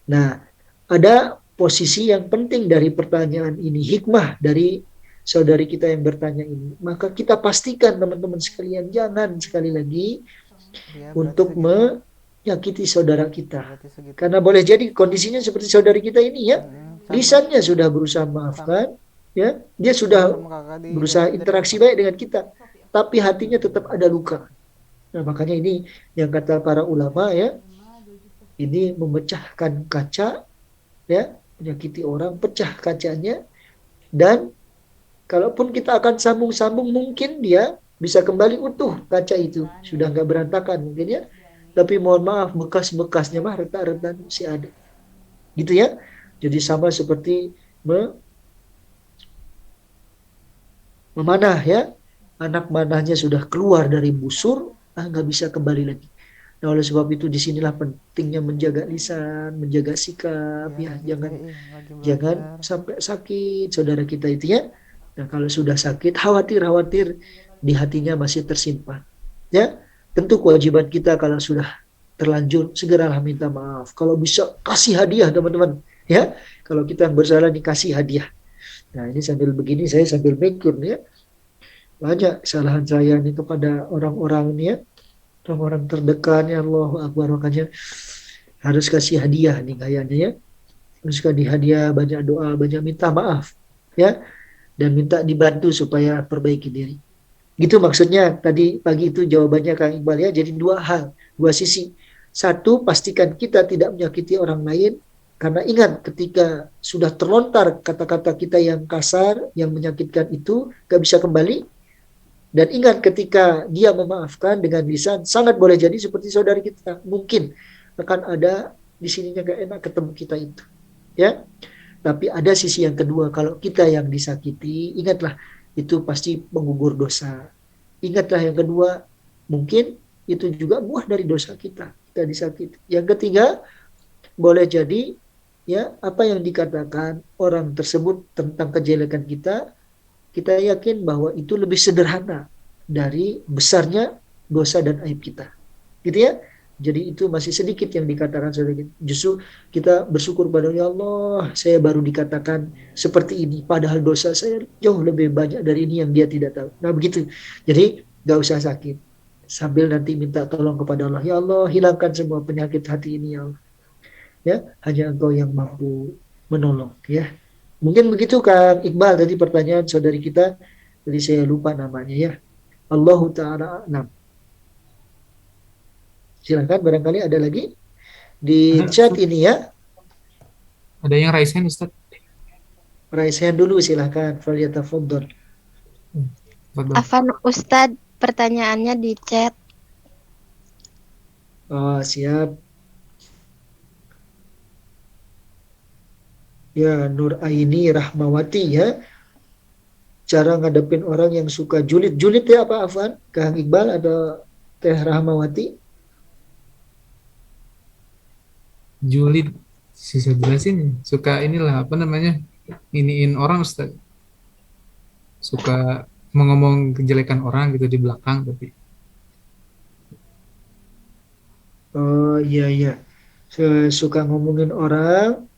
S1: Nah, ada posisi yang penting dari pertanyaan ini, hikmah dari saudari kita yang bertanya ini. Maka kita pastikan teman-teman sekalian, jangan sekali lagi untuk menyakiti saudara kita. Karena boleh jadi kondisinya seperti saudari kita ini ya, lisannya sudah berusaha maafkan ya, dia sudah berusaha interaksi baik dengan kita, tapi hatinya tetap ada luka. Nah, makanya ini yang kata para ulama ya, ini memecahkan kaca ya, menyakiti orang, pecah kacanya, dan kalaupun kita akan sambung-sambung, mungkin dia bisa kembali utuh kaca itu, sudah nggak berantakan mungkin ya, tapi mohon maaf bekas-bekasnya mah retak-retak masih ada gitu ya. Jadi sama seperti memanah ya, anak manahnya sudah keluar dari busur, nggak bisa kembali lagi. Nah, oleh sebab itu disinilah pentingnya menjaga lisan, menjaga sikap ya, jangan sampai sakit saudara kita itu ya. Nah, kalau sudah sakit, khawatir di hatinya masih tersimpan ya. Tentu kewajiban kita kalau sudah terlanjur segeralah minta maaf. Kalau bisa kasih hadiah teman-teman ya. Kalau kita yang bersalah dikasih hadiah. Nah, ini sambil begini saya sambil mikir nih ya, banyak kesalahan saya nih kepada orang-orang nih ya, orang-orang terdekat ya, Allahu Akbar. Makanya harus kasih hadiah nih kayaknya ya, harus kasih hadiah, banyak doa, banyak minta maaf ya, dan minta dibantu supaya perbaiki diri. Gitu maksudnya tadi pagi itu jawabannya Kang Iqbal ya. Jadi dua hal, dua sisi. Satu, pastikan kita tidak menyakiti orang lain. Karena ingat, ketika sudah terlontar kata-kata kita yang kasar, yang menyakitkan itu, gak bisa kembali. Dan ingat, ketika dia memaafkan dengan lisan, sangat boleh jadi seperti saudari kita. Mungkin akan ada di sininya gak enak ketemu kita itu. Ya, tapi ada sisi yang kedua, kalau kita yang disakiti, ingatlah, itu pasti menggugur dosa. Ingatlah yang kedua, mungkin itu juga buah dari dosa kita disakiti. Yang ketiga, boleh jadi ya apa yang dikatakan orang tersebut tentang kejelekan kita yakin bahwa itu lebih sederhana dari besarnya dosa dan aib kita. Gitu ya. Jadi itu masih sedikit yang dikatakan saudara. Justru kita bersyukur pada ya Allah, saya baru dikatakan seperti ini, padahal dosa saya jauh lebih banyak dari ini yang dia tidak tahu. Nah begitu. Jadi gak usah sakit. Sambil nanti minta tolong kepada Allah. Ya Allah, hilangkan semua penyakit hati ini ya Allah. Ya, hanya Engkau yang mampu menolong ya. Mungkin begitu Kang Iqbal tadi pertanyaan saudari kita. Tadi saya lupa namanya ya. Allahu ta'ala a'lam. Silakan, barangkali ada lagi di chat ini ya.
S2: Ada yang raise hand, Ustaz?
S1: Raise hand dulu silakan. Falyatafaddal.
S2: Fadol.
S7: Afan Ustadz, pertanyaannya di chat.
S1: Oh, siap. Ya, Nur Aini Rahmawati ya. Cara ngadepin orang yang suka julid. Julid ya apa Afan? Kang Iqbal atau Teh Rahmawati?
S2: Julid, susah jelasin. Suka inilah, apa namanya, iniin orang, Ustaz. Suka ngomong kejelekan orang gitu di belakang, tapi
S1: Oh iya iya. Suka ngomongin orang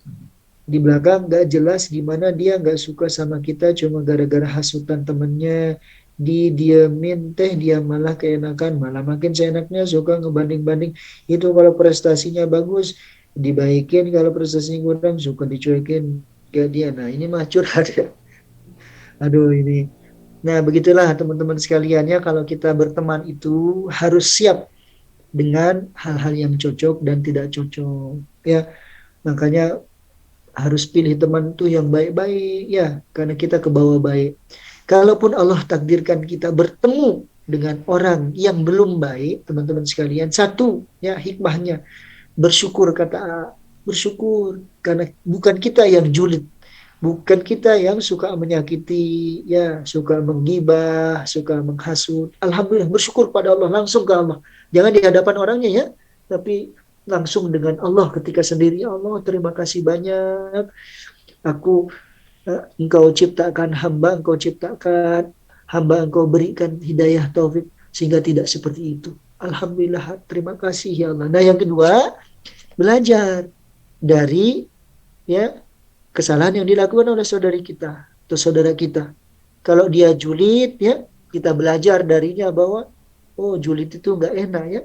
S1: di belakang gak jelas gimana dia gak suka sama kita cuma gara-gara hasutan temennya, didiemin dia malah keenakan, malah makin seenaknya suka ngebanding-banding. Itu kalau prestasinya bagus dibaikin, kalau prestasinya kurang suka dicuekin ke dia. Nah ini mah curhat ya. Aduh ini. Nah begitulah teman-teman sekalian ya, kalau kita berteman itu harus siap dengan hal-hal yang cocok dan tidak cocok ya. Makanya harus pilih teman tuh yang baik-baik ya, karena kita ke bawah baik. Kalaupun Allah takdirkan kita bertemu dengan orang yang belum baik, teman-teman sekalian, satu ya hikmahnya, bersyukur, kata bersyukur, karena bukan kita yang julid, bukan kita yang suka menyakiti ya, suka menggibah, suka menghasut. Alhamdulillah, bersyukur pada Allah, langsung ke Allah, jangan di hadapan orangnya ya, tapi langsung dengan Allah ketika sendiri. Allah, terima kasih banyak, aku engkau ciptakan hamba, engkau berikan hidayah taufik sehingga tidak seperti itu. Alhamdulillah, terima kasih ya Allah. Nah yang kedua, belajar dari ya kesalahan yang dilakukan oleh saudari kita atau saudara kita. Kalau dia julid ya, kita belajar darinya bahwa oh julid itu nggak enak ya,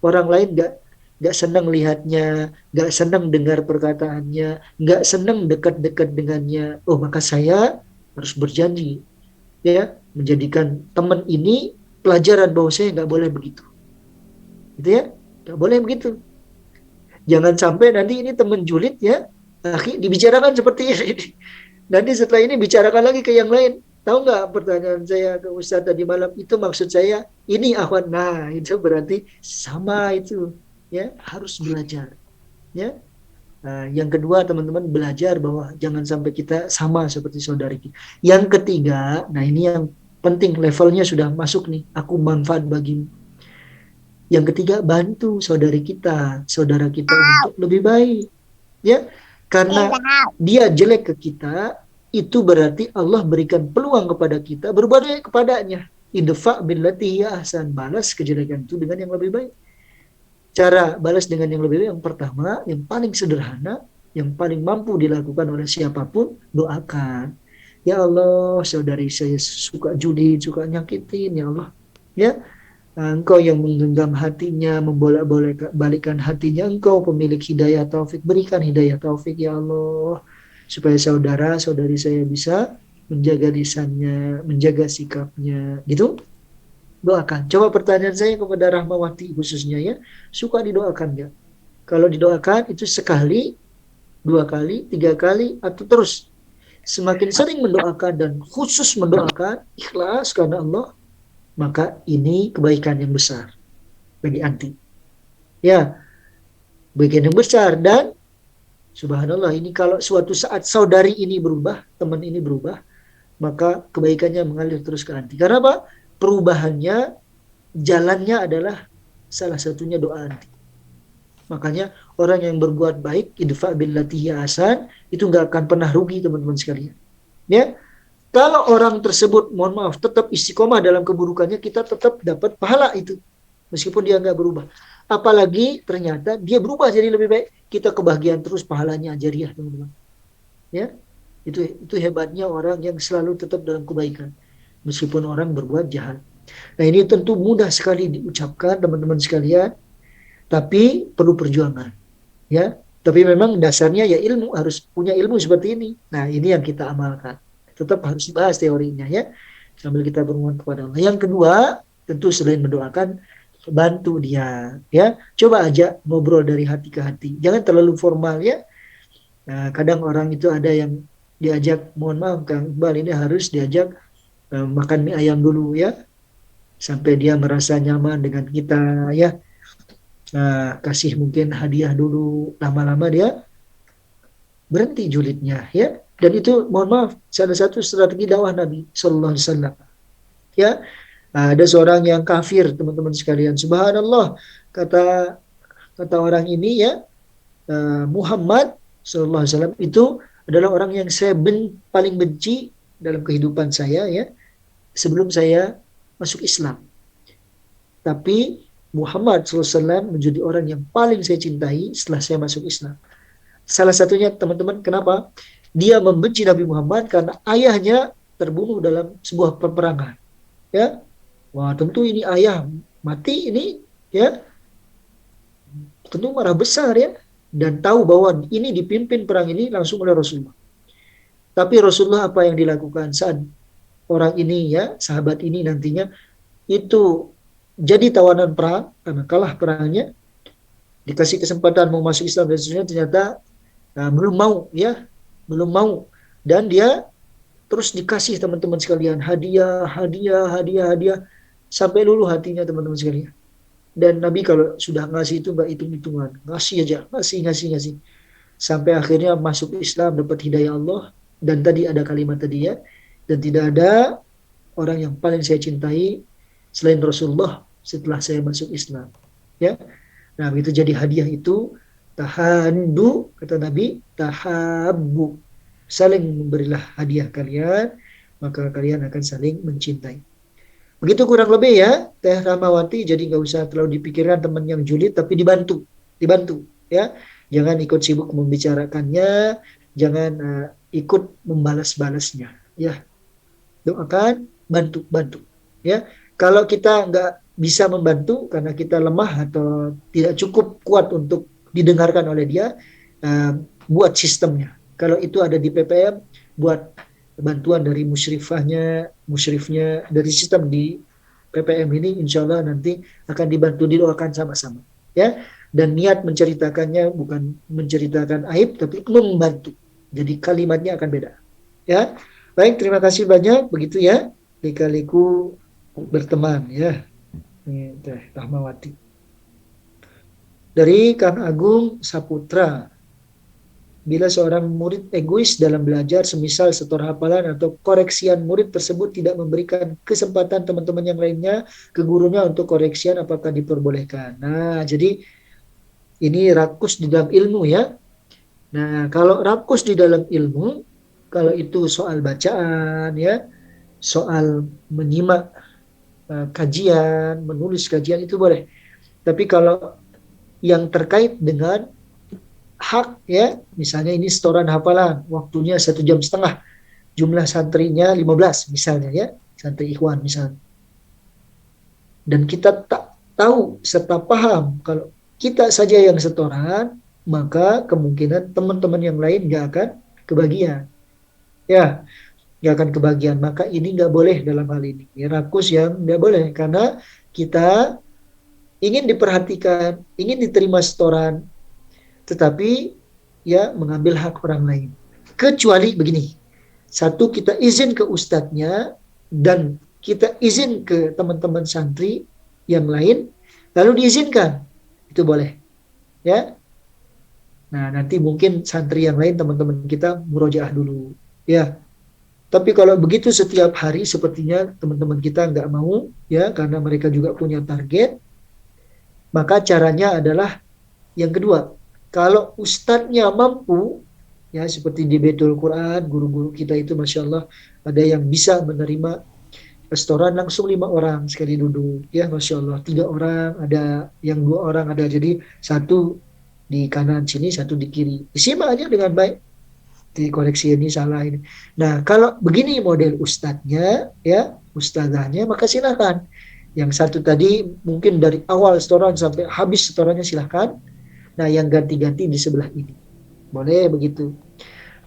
S1: orang lain nggak senang lihatnya, nggak senang dengar perkataannya, nggak senang dekat-dekat dengannya. Oh maka saya harus berjanji ya, menjadikan teman ini pelajaran bahwa saya nggak boleh begitu, gitu ya, nggak boleh begitu. Jangan sampai nanti ini teman julid ya, dibicarakan seperti ini. Nanti setelah ini bicarakan lagi ke yang lain. Tahu nggak pertanyaan saya ke Ustadz tadi malam itu, maksud saya ini akhwan. Nah itu berarti sama itu ya, harus belajar ya. Nah, yang kedua teman-teman, belajar bahwa jangan sampai kita sama seperti saudari kita. Yang ketiga, nah ini yang penting, levelnya sudah masuk nih, aku manfaat bagimu. Yang ketiga, bantu saudara kita untuk lebih baik ya, karena dia jelek ke kita, itu berarti Allah berikan peluang kepada kita berbuat baik kepadanya. Idfa billati hiya ahsan, balas kejelekan itu dengan yang lebih baik. Cara balas dengan yang lebih baik, yang pertama, yang paling sederhana, yang paling mampu dilakukan oleh siapapun, doakan. Ya Allah, saudari saya suka judi, suka nyakitin, ya Allah. Ya, Engkau yang menggenggam hatinya, membolak-balikkan hatinya, Engkau pemilik hidayah taufik, berikan hidayah taufik ya Allah, supaya saudara-saudari saya bisa menjaga lisannya, menjaga sikapnya, gitu. Doakan. Coba pertanyaan saya kepada Rahmawati khususnya ya, suka didoakan nggak? Kalau didoakan itu sekali 2 kali, 3 kali, atau terus. Semakin sering mendoakan dan khusus mendoakan ikhlas karena Allah, maka ini kebaikan yang besar bagi anti. Ya, kebaikan yang besar. Dan subhanallah, ini kalau suatu saat saudari ini berubah, teman ini berubah, maka kebaikannya mengalir terus ke anti. Karena apa? Perubahannya, jalannya adalah salah satunya doa anti. Makanya orang yang berbuat baik, idfa billati hiya ahsan, itu nggak akan pernah rugi teman-teman sekalian. Ya, kalau orang tersebut, mohon maaf, tetap istiqomah dalam keburukannya, kita tetap dapat pahala itu, meskipun dia nggak berubah. Apalagi ternyata dia berubah jadi lebih baik, kita kebahagiaan terus pahalanya jariah teman-teman. Ya, itu hebatnya orang yang selalu tetap dalam kebaikan, meskipun orang berbuat jahat. Nah, ini tentu mudah sekali diucapkan teman-teman sekalian, tapi perlu perjuangan, ya. Tapi memang dasarnya ya ilmu, harus punya ilmu seperti ini. Nah, ini yang kita amalkan. Tetap harus dibahas teorinya, ya, sambil kita bermohon kepada Allah. Yang kedua, tentu selain mendoakan, bantu dia, ya. Coba aja ngobrol dari hati ke hati. Jangan terlalu formal, ya. Nah, kadang orang itu ada yang diajak, mohon maaf Kang Iqbal, ini harus diajak makan mie ayam dulu, ya, sampai dia merasa nyaman dengan kita, ya. Kasih mungkin hadiah dulu, lama-lama dia berhenti julidnya, ya. Dan itu mohon maaf salah satu strategi dakwah Nabi Sallallahu Alaihi Wasallam, ya. Ada seorang yang kafir teman-teman sekalian, subhanallah, kata orang ini, ya, Muhammad Sallallahu Alaihi Wasallam itu adalah orang yang saya paling benci dalam kehidupan saya, ya, sebelum saya masuk Islam. Tapi Muhammad SAW menjadi orang yang paling saya cintai setelah saya masuk Islam. Salah satunya teman-teman, kenapa? Dia membenci Nabi Muhammad karena ayahnya terbunuh dalam sebuah peperangan. Ya, wah, tentu ini ayah mati ini, ya, tentu marah besar, ya, dan tahu bahwa ini dipimpin perang ini langsung oleh Rasulullah. Tapi Rasulullah apa yang dilakukan saat orang ini, ya, sahabat ini nantinya itu jadi tawanan perang karena kalah perangnya, dikasih kesempatan mau masuk Islam dan seterusnya, ternyata belum mau, ya, belum mau, dan dia terus dikasih teman-teman sekalian hadiah sampai luluh hatinya teman-teman sekalian. Dan Nabi kalau sudah ngasih itu nggak hitung-hitungan, ngasih aja, ngasih sampai akhirnya masuk Islam, dapat hidayah Allah. Dan tadi ada kalimat tadi, ya, dan tidak ada orang yang paling saya cintai selain Rasulullah setelah saya masuk Islam, ya. Nah, begitu jadi hadiah itu, tahandu, kata Nabi, tahabbu, saling memberilah hadiah kalian, maka kalian akan saling mencintai. Begitu kurang lebih, ya, Teh Rahmawati. Jadi nggak usah terlalu dipikirkan teman yang julid, tapi dibantu, ya. Jangan ikut sibuk membicarakannya, jangan ikut membalas-balasnya, ya. Doakan, bantu, ya. Kalau kita nggak bisa membantu karena kita lemah atau tidak cukup kuat untuk didengarkan oleh dia, buat sistemnya. Kalau itu ada di PPM, buat bantuan dari musyrifnya dari sistem di PPM ini, insya Allah nanti akan dibantu, didoakan sama-sama, ya. Dan niat menceritakannya bukan menceritakan aib, tapi membantu. Jadi kalimatnya akan beda, ya. Baik, terima kasih banyak. Begitu, ya, lika-liku berteman, ya. Ini Teh Rahmawati. Dari Kang Agung Saputra, bila seorang murid egois dalam belajar, semisal setor hafalan atau koreksian murid tersebut tidak memberikan kesempatan teman-teman yang lainnya ke gurunya untuk koreksian, apakah diperbolehkan? Nah, jadi ini rakus di dalam ilmu, ya. Nah, kalau rakus di dalam ilmu, kalau itu soal bacaan, ya, soal menyimak kajian, menulis kajian, itu boleh. Tapi kalau yang terkait dengan hak, ya, misalnya ini setoran hafalan, waktunya 1,5 jam, jumlah santrinya 15 misalnya, ya, santri ikhwan misalnya, dan kita tak tahu serta paham kalau kita saja yang setoran, maka kemungkinan teman-teman yang lain nggak akan kebagian, ya, nggak akan kebagian. Maka ini nggak boleh dalam hal ini, ya, rakus yang nggak boleh, karena kita ingin diperhatikan, ingin diterima setoran, tetapi ya mengambil hak orang lain. Kecuali begini, satu kita izin ke ustadznya dan kita izin ke teman-teman santri yang lain, lalu diizinkan, itu boleh. Ya, nah nanti mungkin santri yang lain teman-teman kita murojaah dulu. Ya, tapi kalau begitu setiap hari sepertinya teman-teman kita nggak mau, ya karena mereka juga punya target. Maka caranya adalah yang kedua, kalau ustadznya mampu, ya seperti di Baitul Quran, guru-guru kita itu Masya Allah, ada yang bisa menerima restoran langsung 5 orang sekali duduk, ya Masya Allah, 3 orang, ada yang 2 orang, ada jadi satu di kanan sini, satu di kiri. Disimak aja dengan baik, dikoreksi ini salah ini. Nah kalau begini model ustadznya, ya ustadzahnya, maka silakan. Yang satu tadi mungkin dari awal setoran sampai habis setorannya silahkan. Nah yang ganti-ganti di sebelah ini. Boleh begitu.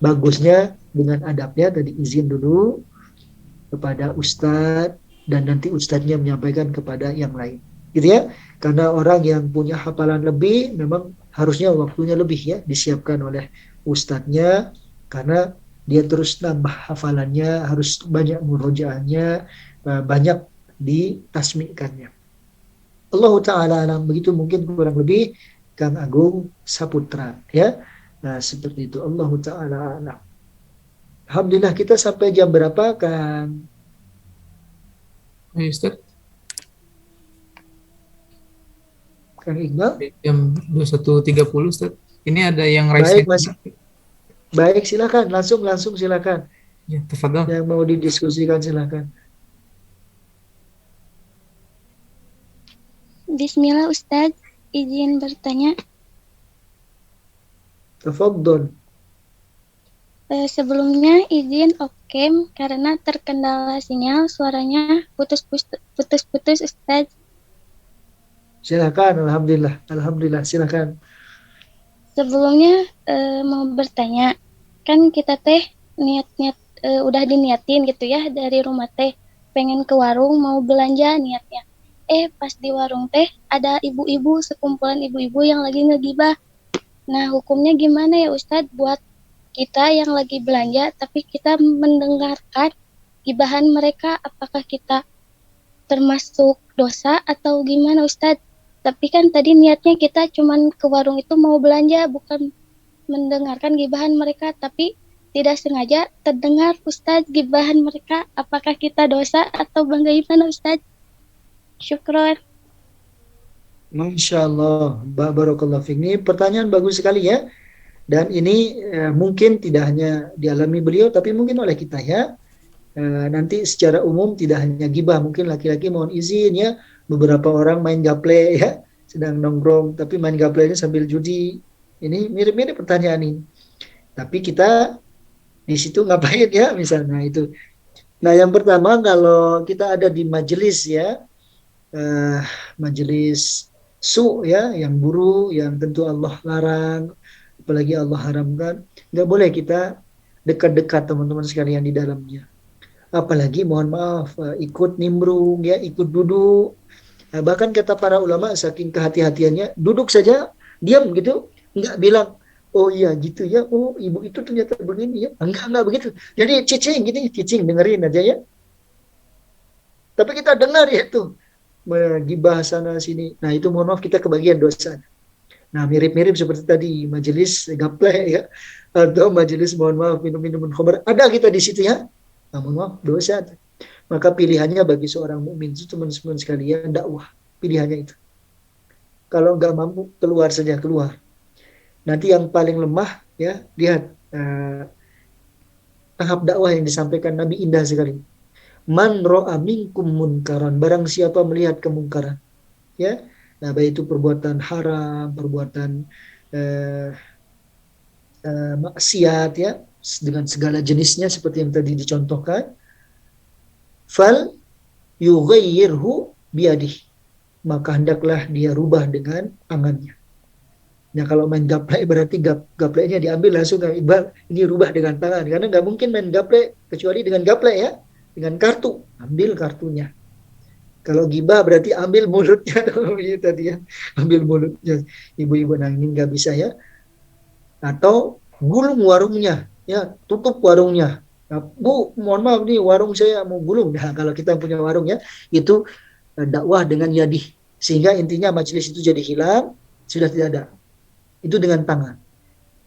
S1: Bagusnya dengan adabnya tadi izin dulu kepada ustadz dan nanti ustadznya menyampaikan kepada yang lain. Gitu ya. Karena orang yang punya hafalan lebih memang harusnya waktunya lebih ya disiapkan oleh ustadznya karena dia terus nambah hafalannya, harus banyak murojaahnya, banyak ditasmikannya. Allah Ta'ala alam, begitu mungkin kurang lebih Kang Agung Saputra ya. Nah seperti itu, Allah Ta'ala alam. Alhamdulillah, kita sampai jam berapa Kang?
S2: Ayo Ustaz,
S1: Kang Iqbal?
S2: jam 21.30 Ustaz. Ini ada yang
S1: Baik
S2: raise
S1: Mas,
S2: hand.
S1: baik silakan, langsung silakan.
S2: Ya, tafadhal.
S1: Yang mau didiskusikan silakan.
S5: Bismillah Ustadz, izin bertanya.
S1: Tafadhol.
S5: Sebelumnya izin okem karena terkendala sinyal, suaranya putus-putus Ustadz.
S1: Silakan, alhamdulillah silakan.
S5: Sebelumnya mau bertanya, kan kita teh niat-niat udah diniatin gitu ya dari rumah teh pengen ke warung mau belanja niatnya. Pas di warung teh ada ibu-ibu, sekumpulan ibu-ibu yang lagi ngegibah. Nah, hukumnya gimana ya Ustadz buat kita yang lagi belanja tapi kita mendengarkan gibahan mereka, apakah kita termasuk dosa atau gimana Ustadz? Tapi kan tadi niatnya kita cuman ke warung itu mau belanja, bukan mendengarkan gibahan mereka, tapi tidak sengaja terdengar Ustadz gibahan mereka, apakah kita dosa atau bagaimana Ustadz? Syukron.
S1: Masya Allah, Barakallah fiik. Ini pertanyaan bagus sekali ya. Dan ini mungkin tidak hanya dialami beliau, tapi mungkin oleh kita ya. Nanti secara umum tidak hanya gibah, mungkin laki-laki mohon izin ya. Beberapa orang main gaple ya, sedang nongkrong, tapi main gaplenya sambil judi. Ini mirip-mirip pertanyaan ini. Tapi kita di situ ngapain ya misalnya itu. Nah yang pertama kalau kita ada di majelis ya, majelis ya, yang buruk, yang tentu Allah larang, apalagi Allah haramkan, nggak boleh kita dekat-dekat teman-teman sekalian di dalamnya. Apalagi mohon maaf ikut nimbrung ya, ikut duduk. Bahkan kata para ulama saking kehati-hatiannya, duduk saja diam gitu, nggak bilang oh iya gitu ya, oh ibu itu ternyata begini ya, enggak begitu. Jadi cicing dengerin aja ya. Tapi kita dengar ya tuh menggibah sana sini. Nah itu mohon maaf kita kebagian dosa. Nah mirip-mirip seperti tadi majelis gaple ya, atau majelis mohon maaf minum-minuman khamr. Ada kita di situ ya. Nah, mohon maaf dosa. Maka pilihannya bagi seorang mukmin itu teman-teman sekalian dakwah. Pilihannya itu. Kalau nggak mampu keluar saja keluar. Nanti yang paling lemah ya lihat tahap dakwah yang disampaikan Nabi indah sekali. Man ro'a minkum munkaran, barang siapa melihat kemungkaran ya, nah baik itu perbuatan haram, perbuatan maksiat ya, dengan segala jenisnya seperti yang tadi dicontohkan, fal yughayyirhu biyadihi, maka hendaklah dia rubah dengan tangannya. Nah kalau main gaplek berarti gapleknya diambil langsung kan Iqbal, ini rubah dengan tangan, karena nggak mungkin main gaplek kecuali dengan gaplek ya, dengan kartu, ambil kartunya. Kalau gibah berarti ambil mulutnya tadi ya, ambil mulutnya. Ibu-ibu nangis nggak bisa ya. atau gulung warungnya, ya, tutup warungnya. Nah, Bu, mohon maaf nih warung saya mau gulung. Nah, kalau kita punya warung ya, itu dakwah dengan yadih, sehingga intinya majelis itu jadi hilang, sudah tidak ada. Itu dengan tangan,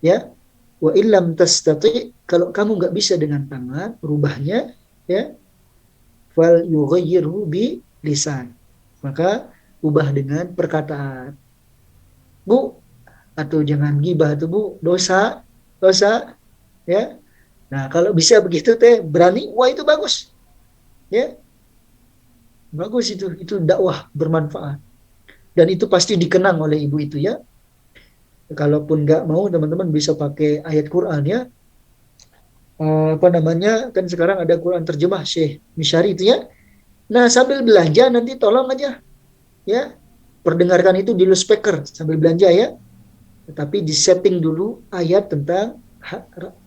S1: ya. Wa illam tastati, kalau kamu nggak bisa dengan tangan rubahnya, ya, fal yughayyirhu bi lisan, maka ubah dengan perkataan. Bu, atau jangan gibah tuh Bu, dosa, dosa, ya. Nah, kalau bisa begitu teh berani, wah itu bagus, ya, bagus itu dakwah bermanfaat dan itu pasti dikenang oleh ibu itu, ya. Kalaupun nggak mau, teman-teman bisa pakai ayat Quran, ya. Apa namanya, kan sekarang ada Quran terjemah Syekh Misyari itu, ya. Nah, sambil belanja nanti tolong aja, ya, perdengarkan itu di loudspeaker sambil belanja, ya. Tetapi disetting dulu ayat tentang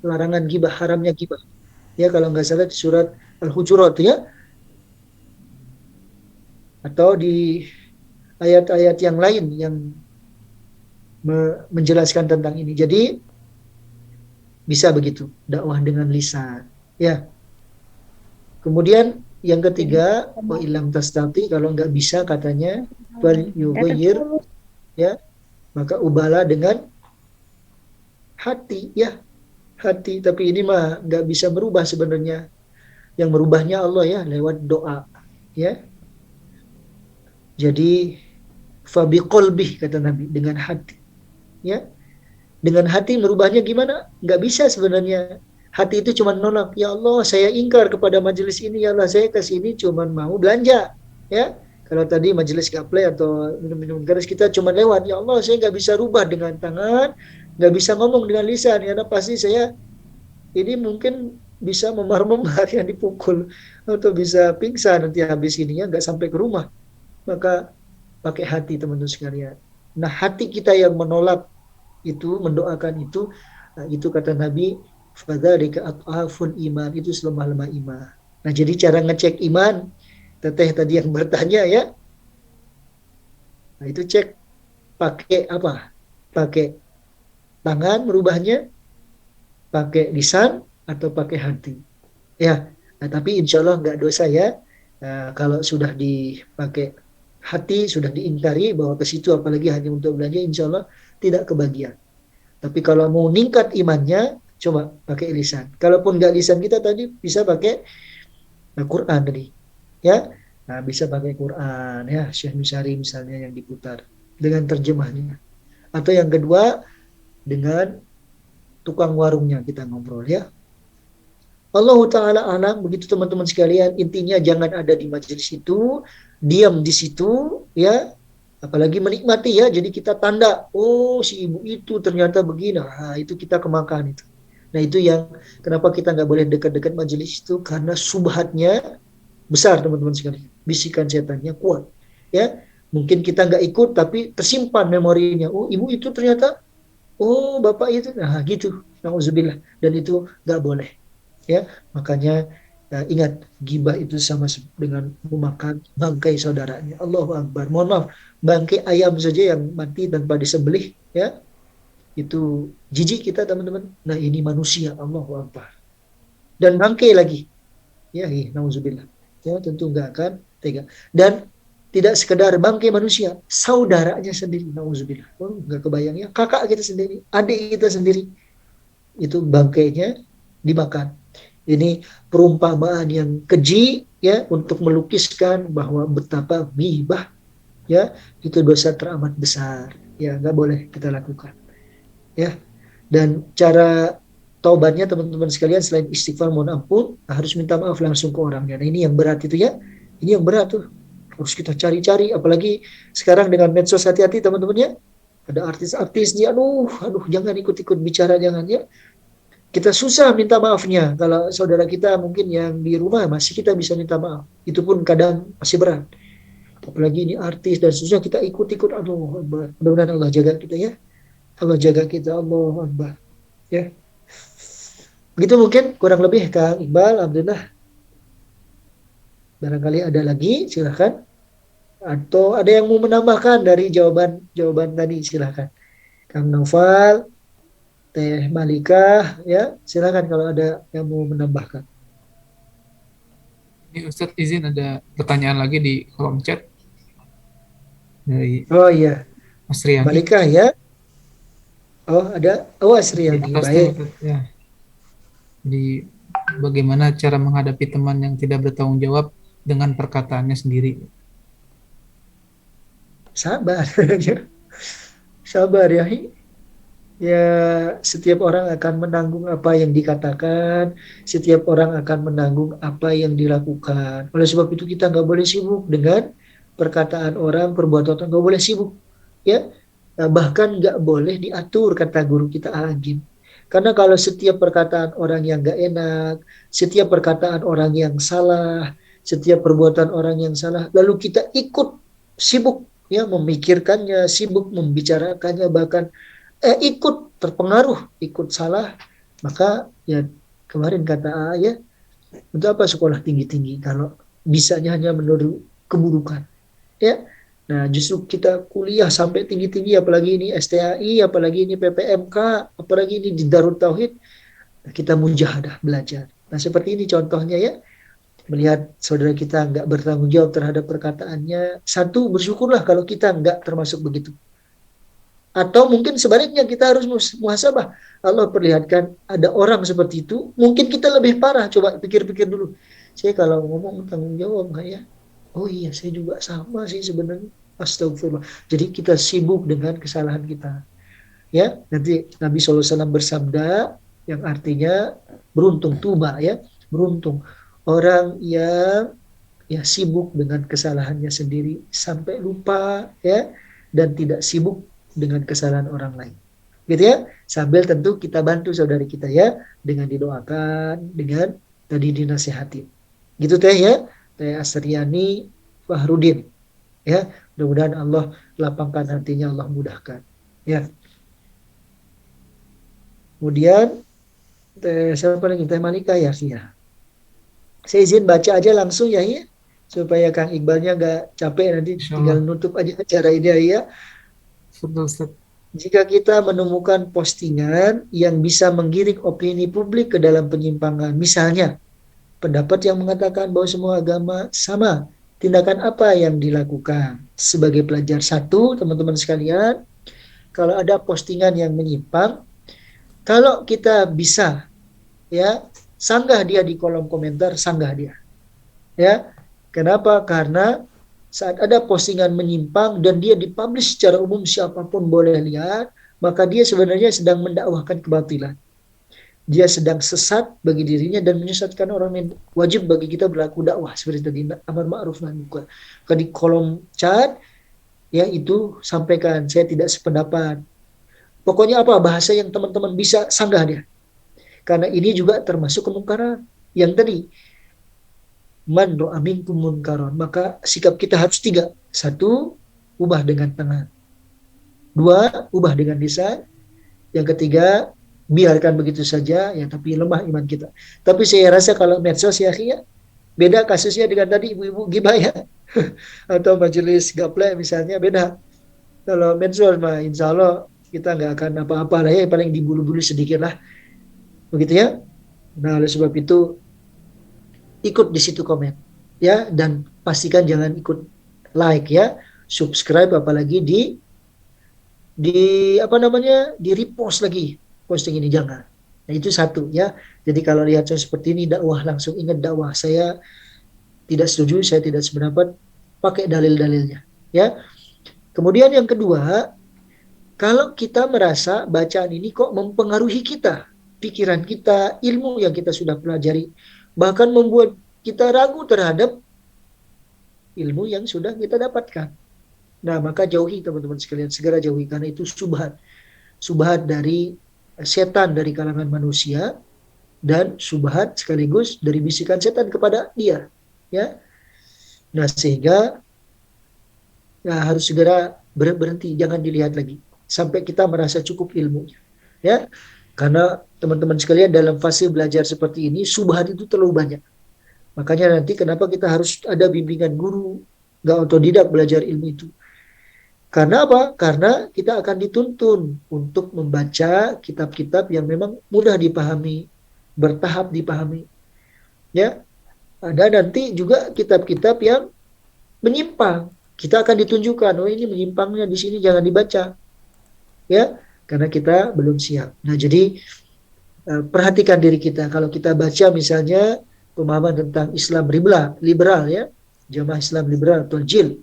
S1: larangan gibah, haramnya gibah. Ya, kalau nggak salah di surat Al-Hujurat, ya. Atau di ayat-ayat yang lain yang menjelaskan tentang ini. Jadi bisa begitu, dakwah dengan lisan, ya. Kemudian yang ketiga, wa ilam tastati, kalau nggak bisa katanya fal yughayyir, ya, maka ubahlah dengan hati, ya, hati. Tapi ini mah nggak bisa merubah sebenarnya. Yang merubahnya Allah, ya, lewat doa, ya. Jadi fabi qalbih kata Nabi, dengan hati, ya. Dengan hati merubahnya gimana? Nggak bisa sebenarnya. Hati itu cuma nolak, ya Allah saya ingkar kepada majelis ini, ya Allah saya ke sini cuma mau belanja, ya. Kalau tadi majelis gaple atau minum-minum keras kita cuma lewat, ya Allah saya nggak bisa rubah dengan tangan, nggak bisa ngomong dengan lisan, karena pasti saya ini mungkin bisa memar-memar yang dipukul atau bisa pingsan nanti habis ininya nggak sampai ke rumah. Maka pakai hati, teman-teman sekalian. Nah, hati kita yang menolak itu, mendoakan itu, nah, itu kata Nabi, fadzalika at'aful iman, itu selemah-lemah iman. Nah, jadi cara ngecek iman, teteh tadi yang bertanya, ya. Nah, itu cek pakai apa? Pakai tangan merubahnya, pakai lisan, atau pakai hati. Ya, nah, tapi insya Allah nggak dosa, ya. Nah, kalau sudah dipakai hati, sudah diingkari bahwa ke situ apalagi hanya untuk belanja, insya Allah tidak kebagian. Tapi kalau mau meningkat imannya, coba pakai lisan. Kalaupun nggak lisan kita tadi, bisa pakai Quran tadi, ya. Nah, bisa pakai Quran, ya, Syekh Misyari misalnya yang diputar dengan terjemahnya. Atau yang kedua, dengan tukang warungnya kita ngobrol, ya. Allah Ta'ala alam, begitu teman-teman sekalian. Intinya jangan ada di majelis itu, diam di situ, ya. Apalagi menikmati, ya. Jadi kita tanda, oh si ibu itu ternyata begini. Nah, itu kita kemakan itu. Nah, itu yang kenapa kita nggak boleh dekat-dekat majelis itu, karena subhatnya besar, teman-teman sekalian. Bisikan setannya kuat, ya. Mungkin kita nggak ikut, tapi tersimpan memorinya. Oh, ibu itu ternyata, oh bapak itu, nah gitu. Nauzubillah. Dan itu nggak boleh. Ya, makanya ingat, gibah itu sama dengan memakan bangkai saudaranya. Allahu Akbar. Mohon maaf, bangkai ayam saja yang mati tanpa disembelih, ya, itu jijik kita, teman-teman. Nah, ini manusia, Allahu Akbar. Dan bangkai lagi, ya, nauzubillah. Ya, tentu nggak akan tega. Dan tidak sekedar bangkai manusia, saudaranya sendiri, nauzubillah. Oh, nggak kebayang, ya, kakak kita sendiri, adik kita sendiri, itu bangkainya dimakan. Ini perumpamaan yang keji, ya, untuk melukiskan bahwa betapa ghibah, ya, itu dosa teramat besar, ya, nggak boleh kita lakukan, ya. Dan cara taubatnya, teman-teman sekalian, selain istighfar mohon ampun, harus minta maaf langsung ke orangnya. Nah, ini yang berat itu, ya, ini yang berat tuh, harus kita cari-cari. Apalagi sekarang dengan medsos, hati-hati teman-teman, ya. Ada artis-artis nih, aduh jangan ikut-ikut bicara, jangan, ya. Kita susah minta maafnya. Kalau saudara kita mungkin yang di rumah masih kita bisa minta maaf. Itu pun kadang masih berat. Apalagi ini artis dan susah kita ikut-ikut. Aduh, mudah-mudahan Allah jaga kita, ya. Allah jaga kita, Allah Akbar, ya. Begitu mungkin kurang lebih Kang Iqbal, alhamdulillah. Barangkali ada lagi, silakan. Atau ada yang mau menambahkan dari jawaban tadi, silakan. Kang Naufal. Teh Malika, ya silakan kalau ada yang mau menambahkan.
S2: Ini Ustadz izin ada pertanyaan lagi di kolom chat dari
S1: Oh iya,
S2: Asriani.
S1: Malika ya. Oh ada, oh
S2: Di
S1: Asriyani,
S2: atasnya
S1: baik.
S2: Ustadz, ya. Jadi bagaimana cara menghadapi teman yang tidak bertanggung jawab dengan perkataannya sendiri?
S1: Sabar, sabar ya. Ya, setiap orang akan menanggung apa yang dikatakan, setiap orang akan menanggung apa yang dilakukan. Oleh sebab itu kita nggak boleh sibuk dengan perkataan orang, perbuatan orang, nggak boleh sibuk. Ya, bahkan nggak boleh diatur kata guru kita Al-Agim. Karena kalau setiap perkataan orang yang nggak enak, setiap perkataan orang yang salah, setiap perbuatan orang yang salah, lalu kita ikut sibuk ya memikirkannya, sibuk membicarakannya, bahkan ikut terpengaruh, ikut salah, maka ya kemarin kata ayah, untuk apa sekolah tinggi-tinggi kalau bisanya hanya menurut keburukan, ya. Nah, justru kita kuliah sampai tinggi-tinggi, apalagi ini STAI, apalagi ini PPMK, apalagi ini di Darut Tauhid, kita mujahadah belajar. Nah, seperti ini contohnya ya, melihat saudara kita nggak bertanggung jawab terhadap perkataannya, satu bersyukurlah kalau kita nggak termasuk begitu. Atau mungkin sebaliknya kita harus muhasabah. Allah perlihatkan ada orang seperti itu, mungkin kita lebih parah. Coba pikir-pikir dulu. Saya kalau ngomong tanggung jawab nggak ya? Oh iya, saya juga sama sih sebenarnya. Astagfirullah. Jadi kita sibuk dengan kesalahan kita. Ya, nanti Nabi SAW bersabda yang artinya beruntung tuba ya, beruntung orang yang ya sibuk dengan kesalahannya sendiri sampai lupa ya, dan tidak sibuk dengan kesalahan orang lain, gitu ya. Sambil tentu kita bantu saudari kita ya, dengan didoakan, dengan tadi dinasihati, gitu teh ya, Teh Asriani Fahrudin ya. Mudah-mudahan Allah lapangkan hatinya, Allah mudahkan ya. Kemudian siapa lagi, Teh Malika ya sih ya. Saya izin baca aja langsung ya, supaya Kang Iqbalnya nggak capek, nanti
S2: Insya
S1: tinggal
S2: Allah.
S1: nutup aja acara ini ya.
S2: Betul, Ustadz.
S1: Jika kita menemukan postingan yang bisa menggiring opini publik ke dalam penyimpangan, misalnya pendapat yang mengatakan bahwa semua agama sama, tindakan apa yang dilakukan? Sebagai pelajar satu, teman-teman sekalian, kalau ada postingan yang menyimpang, kalau kita bisa ya sanggah dia di kolom komentar, sanggah dia. Ya, kenapa? Karena saat ada postingan menyimpang dan dia dipublish secara umum, siapapun boleh lihat, maka dia sebenarnya sedang mendakwahkan kebatilan. Dia sedang sesat bagi dirinya dan menyesatkan orang lain. Wajib bagi kita berlaku dakwah seperti tadi, amar ma'ruf nahi munkar. Di kolom chat ya itu sampaikan, saya tidak sependapat. Pokoknya apa bahasa yang teman-teman bisa, sanggah dia. Karena ini juga termasuk kemungkaran. Yang tadi, man ro'a minkum munkaron, maka sikap kita harus tiga. Satu, ubah dengan tangan. Dua, ubah dengan lisan. Yang ketiga, biarkan begitu saja ya, tapi lemah iman kita. Tapi saya rasa kalau medsos ya, beda kasusnya dengan tadi ibu-ibu gibah ya. Atau majelis gaple misalnya, beda. Kalau medsos mah insya Allah kita nggak akan apa-apa lah ya, paling dibulu-bulu sedikit lah, begitu ya. Nah, oleh sebab itu ikut di situ komen ya, dan pastikan jangan ikut like ya, subscribe, apalagi di apa namanya, di repost lagi posting ini, jangan. Nah, itu satu ya. Jadi kalau lihat saya seperti ini dakwah, langsung ingat dakwah, saya tidak setuju, saya tidak sependapat, pakai dalil-dalilnya ya. Kemudian yang kedua, kalau kita merasa bacaan ini kok mempengaruhi kita, pikiran kita, ilmu yang kita sudah pelajari, bahkan membuat kita ragu terhadap ilmu yang sudah kita dapatkan. Nah, maka jauhi teman-teman sekalian, segera jauhi, karena itu subhat. Subhat dari setan dari kalangan manusia, dan subhat sekaligus dari bisikan setan kepada dia. Ya. Nah, sehingga ya, harus segera berhenti, jangan dilihat lagi sampai kita merasa cukup ilmunya. Ya. Karena teman-teman sekalian dalam fase belajar seperti ini, subhat itu terlalu banyak. Makanya nanti kenapa kita harus ada bimbingan guru, nggak otodidak belajar ilmu itu. Karena apa? Karena kita akan dituntun untuk membaca kitab-kitab yang memang mudah dipahami, bertahap dipahami. Ya, ada nanti juga kitab-kitab yang menyimpang. Kita akan ditunjukkan, oh ini menyimpangnya di sini jangan dibaca. Ya, karena kita belum siap. Nah, jadi perhatikan diri kita. Kalau kita baca misalnya pemahaman tentang Islam liberal ya, jamaah Islam liberal atau JIL,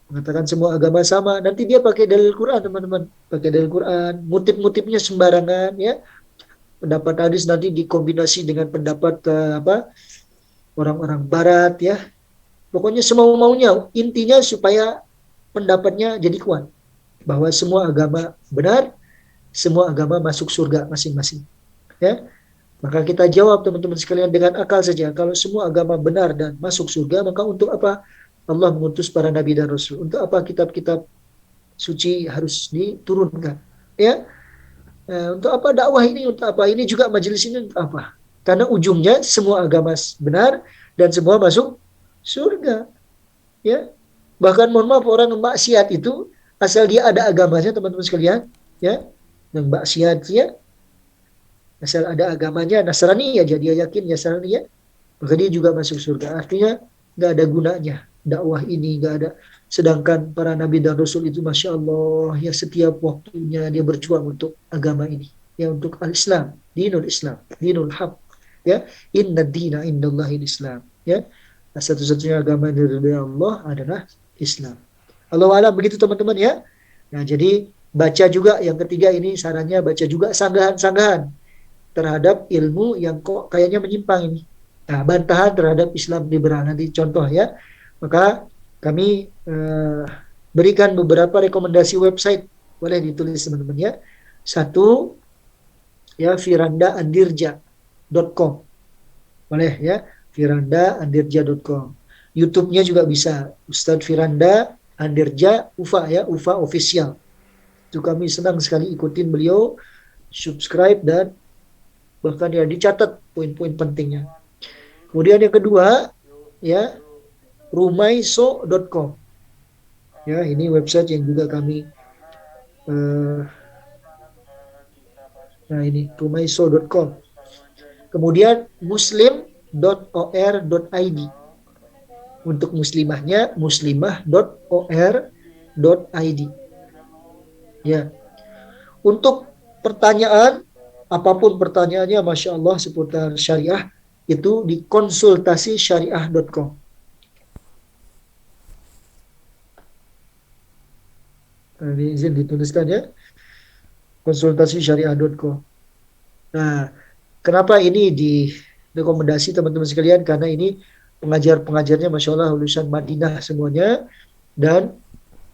S1: mengatakan semua agama sama. Nanti dia pakai dalil Quran, teman-teman. Pakai dalil Quran, mutip-mutipnya sembarangan ya. Pendapat hadis nanti dikombinasi dengan pendapat orang-orang barat ya. Pokoknya semau-maunya. Intinya supaya pendapatnya jadi kuat. Bahwa semua agama benar, semua agama masuk surga masing-masing. Ya. Maka kita jawab teman-teman sekalian dengan akal saja. Kalau semua agama benar dan masuk surga, maka untuk apa Allah mengutus para nabi dan rasul? Untuk apa kitab-kitab suci harus diturunkan? Ya, untuk apa dakwah ini? Untuk apa ini juga majelis ini? Untuk apa? Karena ujungnya semua agama benar dan semua masuk surga. Ya, bahkan mohon maaf orang yang maksiat itu asal dia ada agamanya teman-teman sekalian, ya, yang maksiat ya, asal ada agamanya Nasrani aja dia yakin Nasrani ya, maka dia juga masuk surga. Artinya nggak ada gunanya dakwah ini, nggak ada. Sedangkan para nabi dan rasul itu masya Allah ya setiap waktunya dia berjuang untuk agama ini, ya untuk al-Islam, dinul haq, ya inna dina indallahi Islam, ya satu-satunya agama dari Allah adalah Islam. Allah alam begitu teman-teman ya. Nah jadi baca juga yang ketiga ini sarannya baca juga sanggahan-sanggahan terhadap ilmu yang kok kayaknya menyimpang ini. Nah, bantahan terhadap Islam liberal nanti contoh ya. Maka kami berikan beberapa rekomendasi website, boleh ditulis teman-teman ya. Satu ya firandaandirja.com. Boleh ya, firandaandirja.com. YouTube-nya juga bisa Ustadz Firanda Andirja Ufa ya, Ufa official. Itu kami senang sekali ikutin beliau, subscribe dan bahkan ya dicatat poin-poin pentingnya. Kemudian yang kedua ya rumaiso.com. Ya, ini website yang juga kami nah ini rumaiso.com. Kemudian muslim.or.id. Untuk muslimahnya muslimah.or.id. Ya. Untuk pertanyaan apapun pertanyaannya Masya Allah seputar syariah itu di konsultasisyariah.com. Ini izin dituliskan ya, konsultasisyariah.com. Nah, kenapa ini direkomendasi teman-teman sekalian? Karena ini pengajar-pengajarnya Masya Allah lulusan Madinah semuanya dan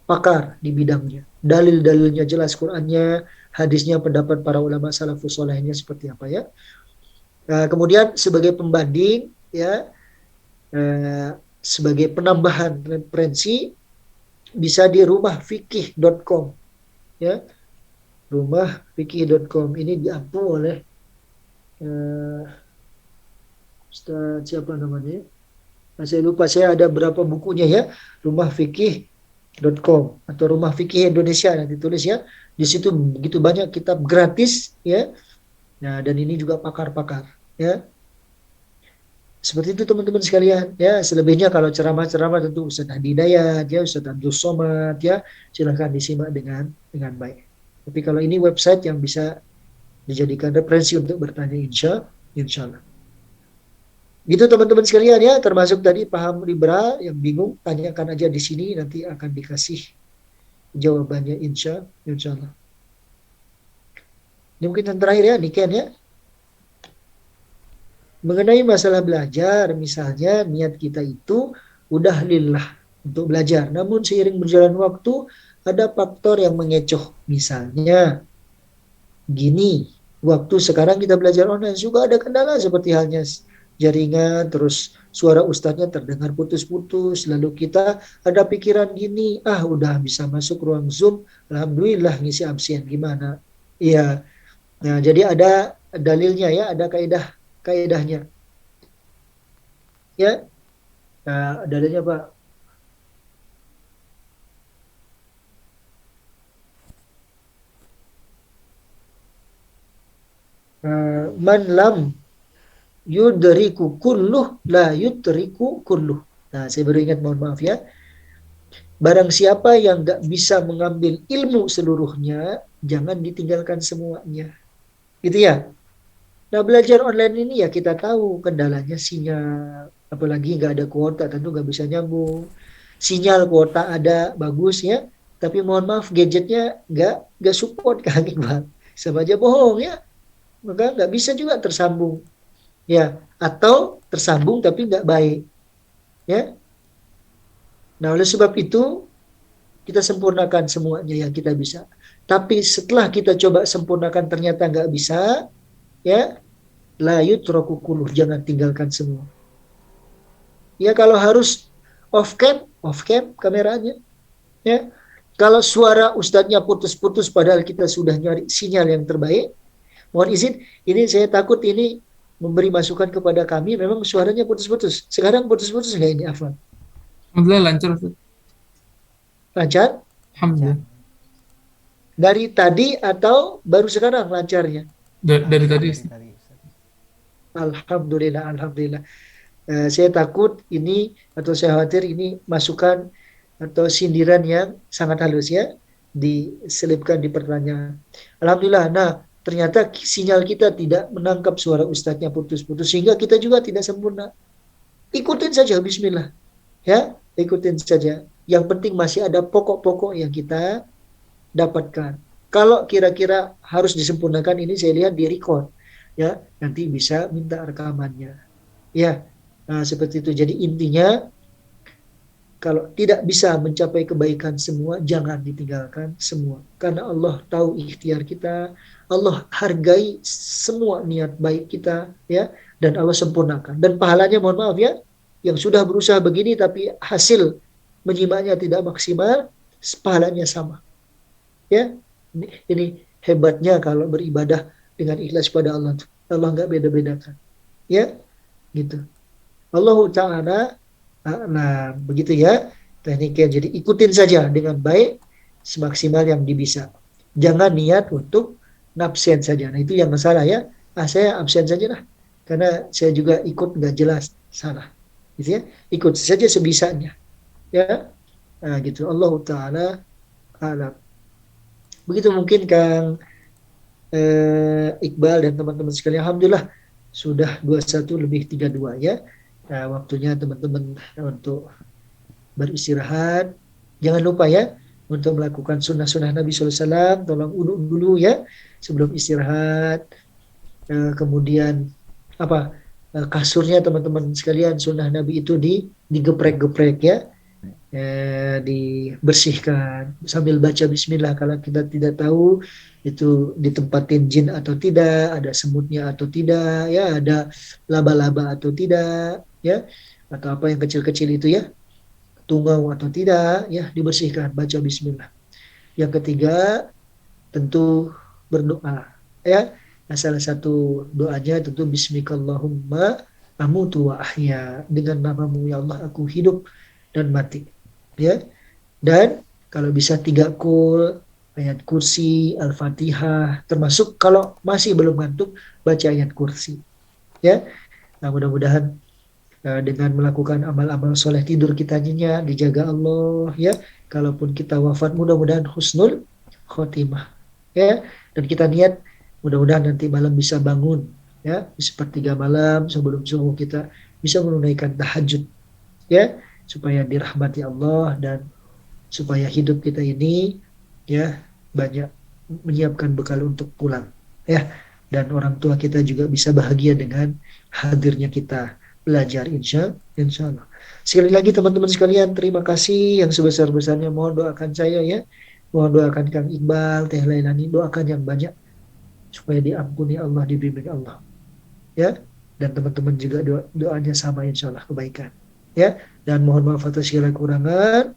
S1: pakar di bidangnya. Dalil-dalilnya jelas, Qur'annya, hadisnya, pendapat para ulama salafus solehnya seperti apa ya. Nah, kemudian sebagai pembanding ya, sebagai penambahan referensi bisa di rumahfikih.com ya, rumahfikih.com ini diampu oleh Ustaz siapa namanya? Saya lupa, saya ada berapa bukunya ya, rumahfikih.com atau Rumah Fikih Indonesia nanti tulis ya. Di situ begitu banyak kitab gratis ya. Nah, dan ini juga pakar-pakar ya. Seperti itu teman-teman sekalian ya. Selebihnya kalau ceramah-ceramah tentu Ustaz Hadi Hidayat ya, Ustaz Abdul Somad ya, silahkan disimak dengan baik. Tapi kalau ini website yang bisa dijadikan referensi untuk bertanya insya Allah. Gitu teman-teman sekalian ya, termasuk tadi paham liberal yang bingung tanyakan aja di sini, nanti akan dikasih jawabannya insya Allah. Ini mungkin yang terakhir ya, Niken ya. Mengenai masalah belajar, misalnya niat kita itu udah lillah untuk belajar. Namun seiring berjalan waktu, ada faktor yang mengecoh. Misalnya, gini, waktu sekarang kita belajar online juga ada kendala seperti halnya jaringan, terus suara ustadznya terdengar putus-putus, lalu kita ada pikiran gini, udah bisa masuk ruang Zoom, alhamdulillah ngisi absen, gimana? Iya, nah jadi ada dalilnya ya, ada kaidahnya. Ya, nah, dalilnya Pak. Man lam yudriku kulluh la yudriku kulluh. Nah, saya baru ingat, mohon maaf ya. Barang siapa yang nggak bisa mengambil ilmu seluruhnya, jangan ditinggalkan semuanya. Gitu ya. Nah, belajar online ini ya kita tahu kendalanya sinyal. Apalagi nggak ada kuota, tentu nggak bisa nyambung. Sinyal kuota ada, bagus ya. Tapi mohon maaf, gadgetnya nggak support, Kang Iqbal. Sama aja bohong ya. Maka nggak bisa juga tersambung. Ya, atau tersambung tapi nggak baik. Ya. Nah, oleh sebab itu, kita sempurnakan semuanya yang kita bisa. Tapi setelah kita coba sempurnakan ternyata nggak bisa, ya, la yutraku kulluh, jangan tinggalkan semua. Ya, kalau harus off cam kameranya. Ya, kalau suara ustadznya putus-putus padahal kita sudah nyari sinyal yang terbaik, mohon izin, ini saya takut ini memberi masukan kepada kami, memang suaranya putus-putus. Sekarang putus-putus nggak ini, Afwan?
S2: Alhamdulillah lancar, Ustaz.
S1: Lancar?
S2: Alhamdulillah.
S1: Dari tadi atau baru sekarang lancarnya?
S2: Dari tadi, Ustaz.
S3: Tadi, Ustaz.
S1: Alhamdulillah, alhamdulillah. Saya takut ini atau saya khawatir ini masukan atau sindiran yang sangat halus ya diselipkan di pertanyaan. Alhamdulillah. Nah, ternyata sinyal kita tidak menangkap suara ustadznya putus-putus sehingga kita juga tidak sempurna. Ikutin saja, bismillah. Ya, ikutin saja. Yang penting masih ada pokok-pokok yang kita dapatkan. Kalau kira-kira harus disempurnakan, ini saya lihat di record. Ya, nanti bisa minta rekamannya. Ya, nah seperti itu. Jadi intinya, kalau tidak bisa mencapai kebaikan semua, jangan ditinggalkan semua. Karena Allah tahu ikhtiar kita, Allah hargai semua niat baik kita, ya, dan Allah sempurnakan. Dan pahalanya, mohon maaf ya, yang sudah berusaha begini tapi hasil menyimaknya tidak maksimal, pahalanya sama. Ya, ini hebatnya kalau beribadah dengan ikhlas pada Allah. Allah nggak beda-bedakan. Ya, gitu. Allah Ta'ala, nah begitu ya tekniknya. Jadi ikutin saja dengan baik semaksimal yang bisa. Jangan niat untuk nabsen saja. Nah itu yang masalah ya. Saya absen saja lah. Karena saya juga ikut nggak jelas, salah. Gitu ya. Ikut saja sebisanya. Ya, nah, gitu. Allah Ta'ala alam. Begitu mungkin Kang Iqbal dan teman-teman sekalian. Alhamdulillah sudah 21 lebih 32 ya. Nah, waktunya teman-teman untuk beristirahat. Jangan lupa ya untuk melakukan sunnah-sunnah Nabi SAW. Tolong uduk dulu ya sebelum istirahat. Kemudian kasurnya teman-teman sekalian, sunnah Nabi itu digeprek-geprek ya. Dibersihkan sambil baca bismillah. Kalau kita tidak tahu itu ditempatin jin atau tidak, ada semutnya atau tidak, ya ada laba-laba atau tidak, ya atau apa yang kecil-kecil itu ya, tungau atau tidak, ya dibersihkan, baca bismillah. Yang ketiga tentu berdoa ya. Nah, salah satu doanya tentu bismikallahumma amutu wa ahya, dengan namamu ya Allah aku hidup dan mati ya. Dan kalau bisa 3 qul, ayat kursi, al-fatihah, termasuk kalau masih belum ngantuk baca ayat kursi ya. Nah, mudah-mudahan dengan melakukan amal-amal soleh, tidur kita nyenyak, dijaga Allah ya. Kalaupun kita wafat mudah-mudahan husnul khotimah ya. Dan kita niat mudah-mudahan nanti malam bisa bangun ya, di sepertiga malam sebelum subuh kita bisa menunaikan tahajud ya, supaya dirahmati Allah dan supaya hidup kita ini ya banyak menyiapkan bekal untuk pulang ya, dan orang tua kita juga bisa bahagia dengan hadirnya kita belajar insya Allah. Sekali lagi teman-teman sekalian, terima kasih yang sebesar-besarnya. Mohon doakan saya ya, mohon doakan Kang Iqbal, Teh Lailani, doakan yang banyak supaya diampuni Allah, dibimbing Allah ya, dan teman-teman juga doanya sama insya Allah kebaikan ya. Dan mohon maaf atas segala kurangan.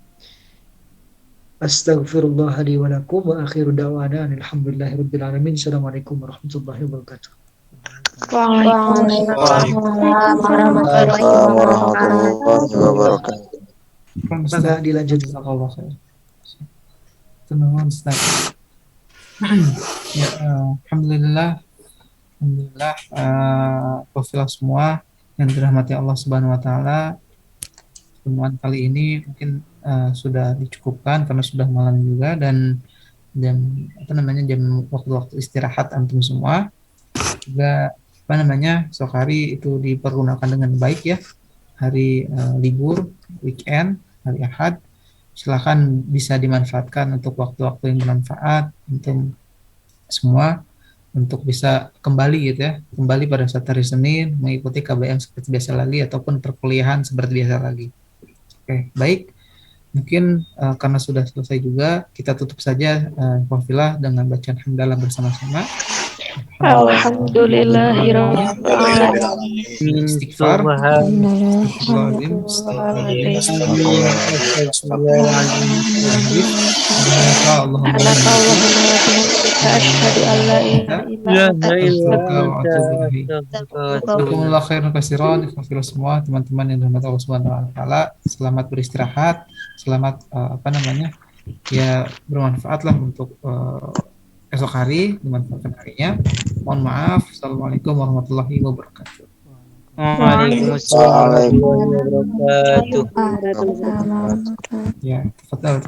S1: Astaghfirullah li wa lakum wa akhiru da'wana alhamdulillahirabbil alamin. Assalamualaikum warahmatullahi wabarakatuh.
S7: Waalaikumsalam warahmatullahi wabarakatuh.
S1: Maka dilanjut.
S2: Jazakallah khair. Tenang, Ustaz. Ya, alhamdulillah Alhamdulillah, wafilah semua yang dirahmati Allah Subhanahu wa taala. Pertemuan kali ini mungkin sudah dicukupkan karena sudah malam juga dan apa namanya jam waktu-waktu istirahat antum semua. Juga apa namanya esok hari itu dipergunakan dengan baik ya. Hari libur, weekend, hari Ahad. Silakan bisa dimanfaatkan untuk waktu-waktu yang bermanfaat untuk semua untuk bisa kembali gitu ya, kembali pada saat hari Senin mengikuti KBM seperti biasa lagi ataupun perkuliahan seperti biasa lagi. Oke, baik. Mungkin karena sudah selesai juga, kita tutup saja wafilah dengan bacaan hamdalah bersama-sama.
S5: Alhamdulillahirabbil alamin.
S2: Istighfar. Astagfirullahaladzim.
S5: Asyhadu an la ilaha illa
S2: Jazakumullah khairan katsiran kepada semua teman-teman yang dirahmati Allah Subhanahu wa taala. Selamat beristirahat, selamat apa namanya? Ya bermanfaatlah untuk esok hari, dimanfaatkan harinya. Mohon maaf. Assalamualaikum warahmatullahi wabarakatuh.
S7: Waalaikumsalam warahmatullahi wabarakatuh.
S2: Ya, tafadhal.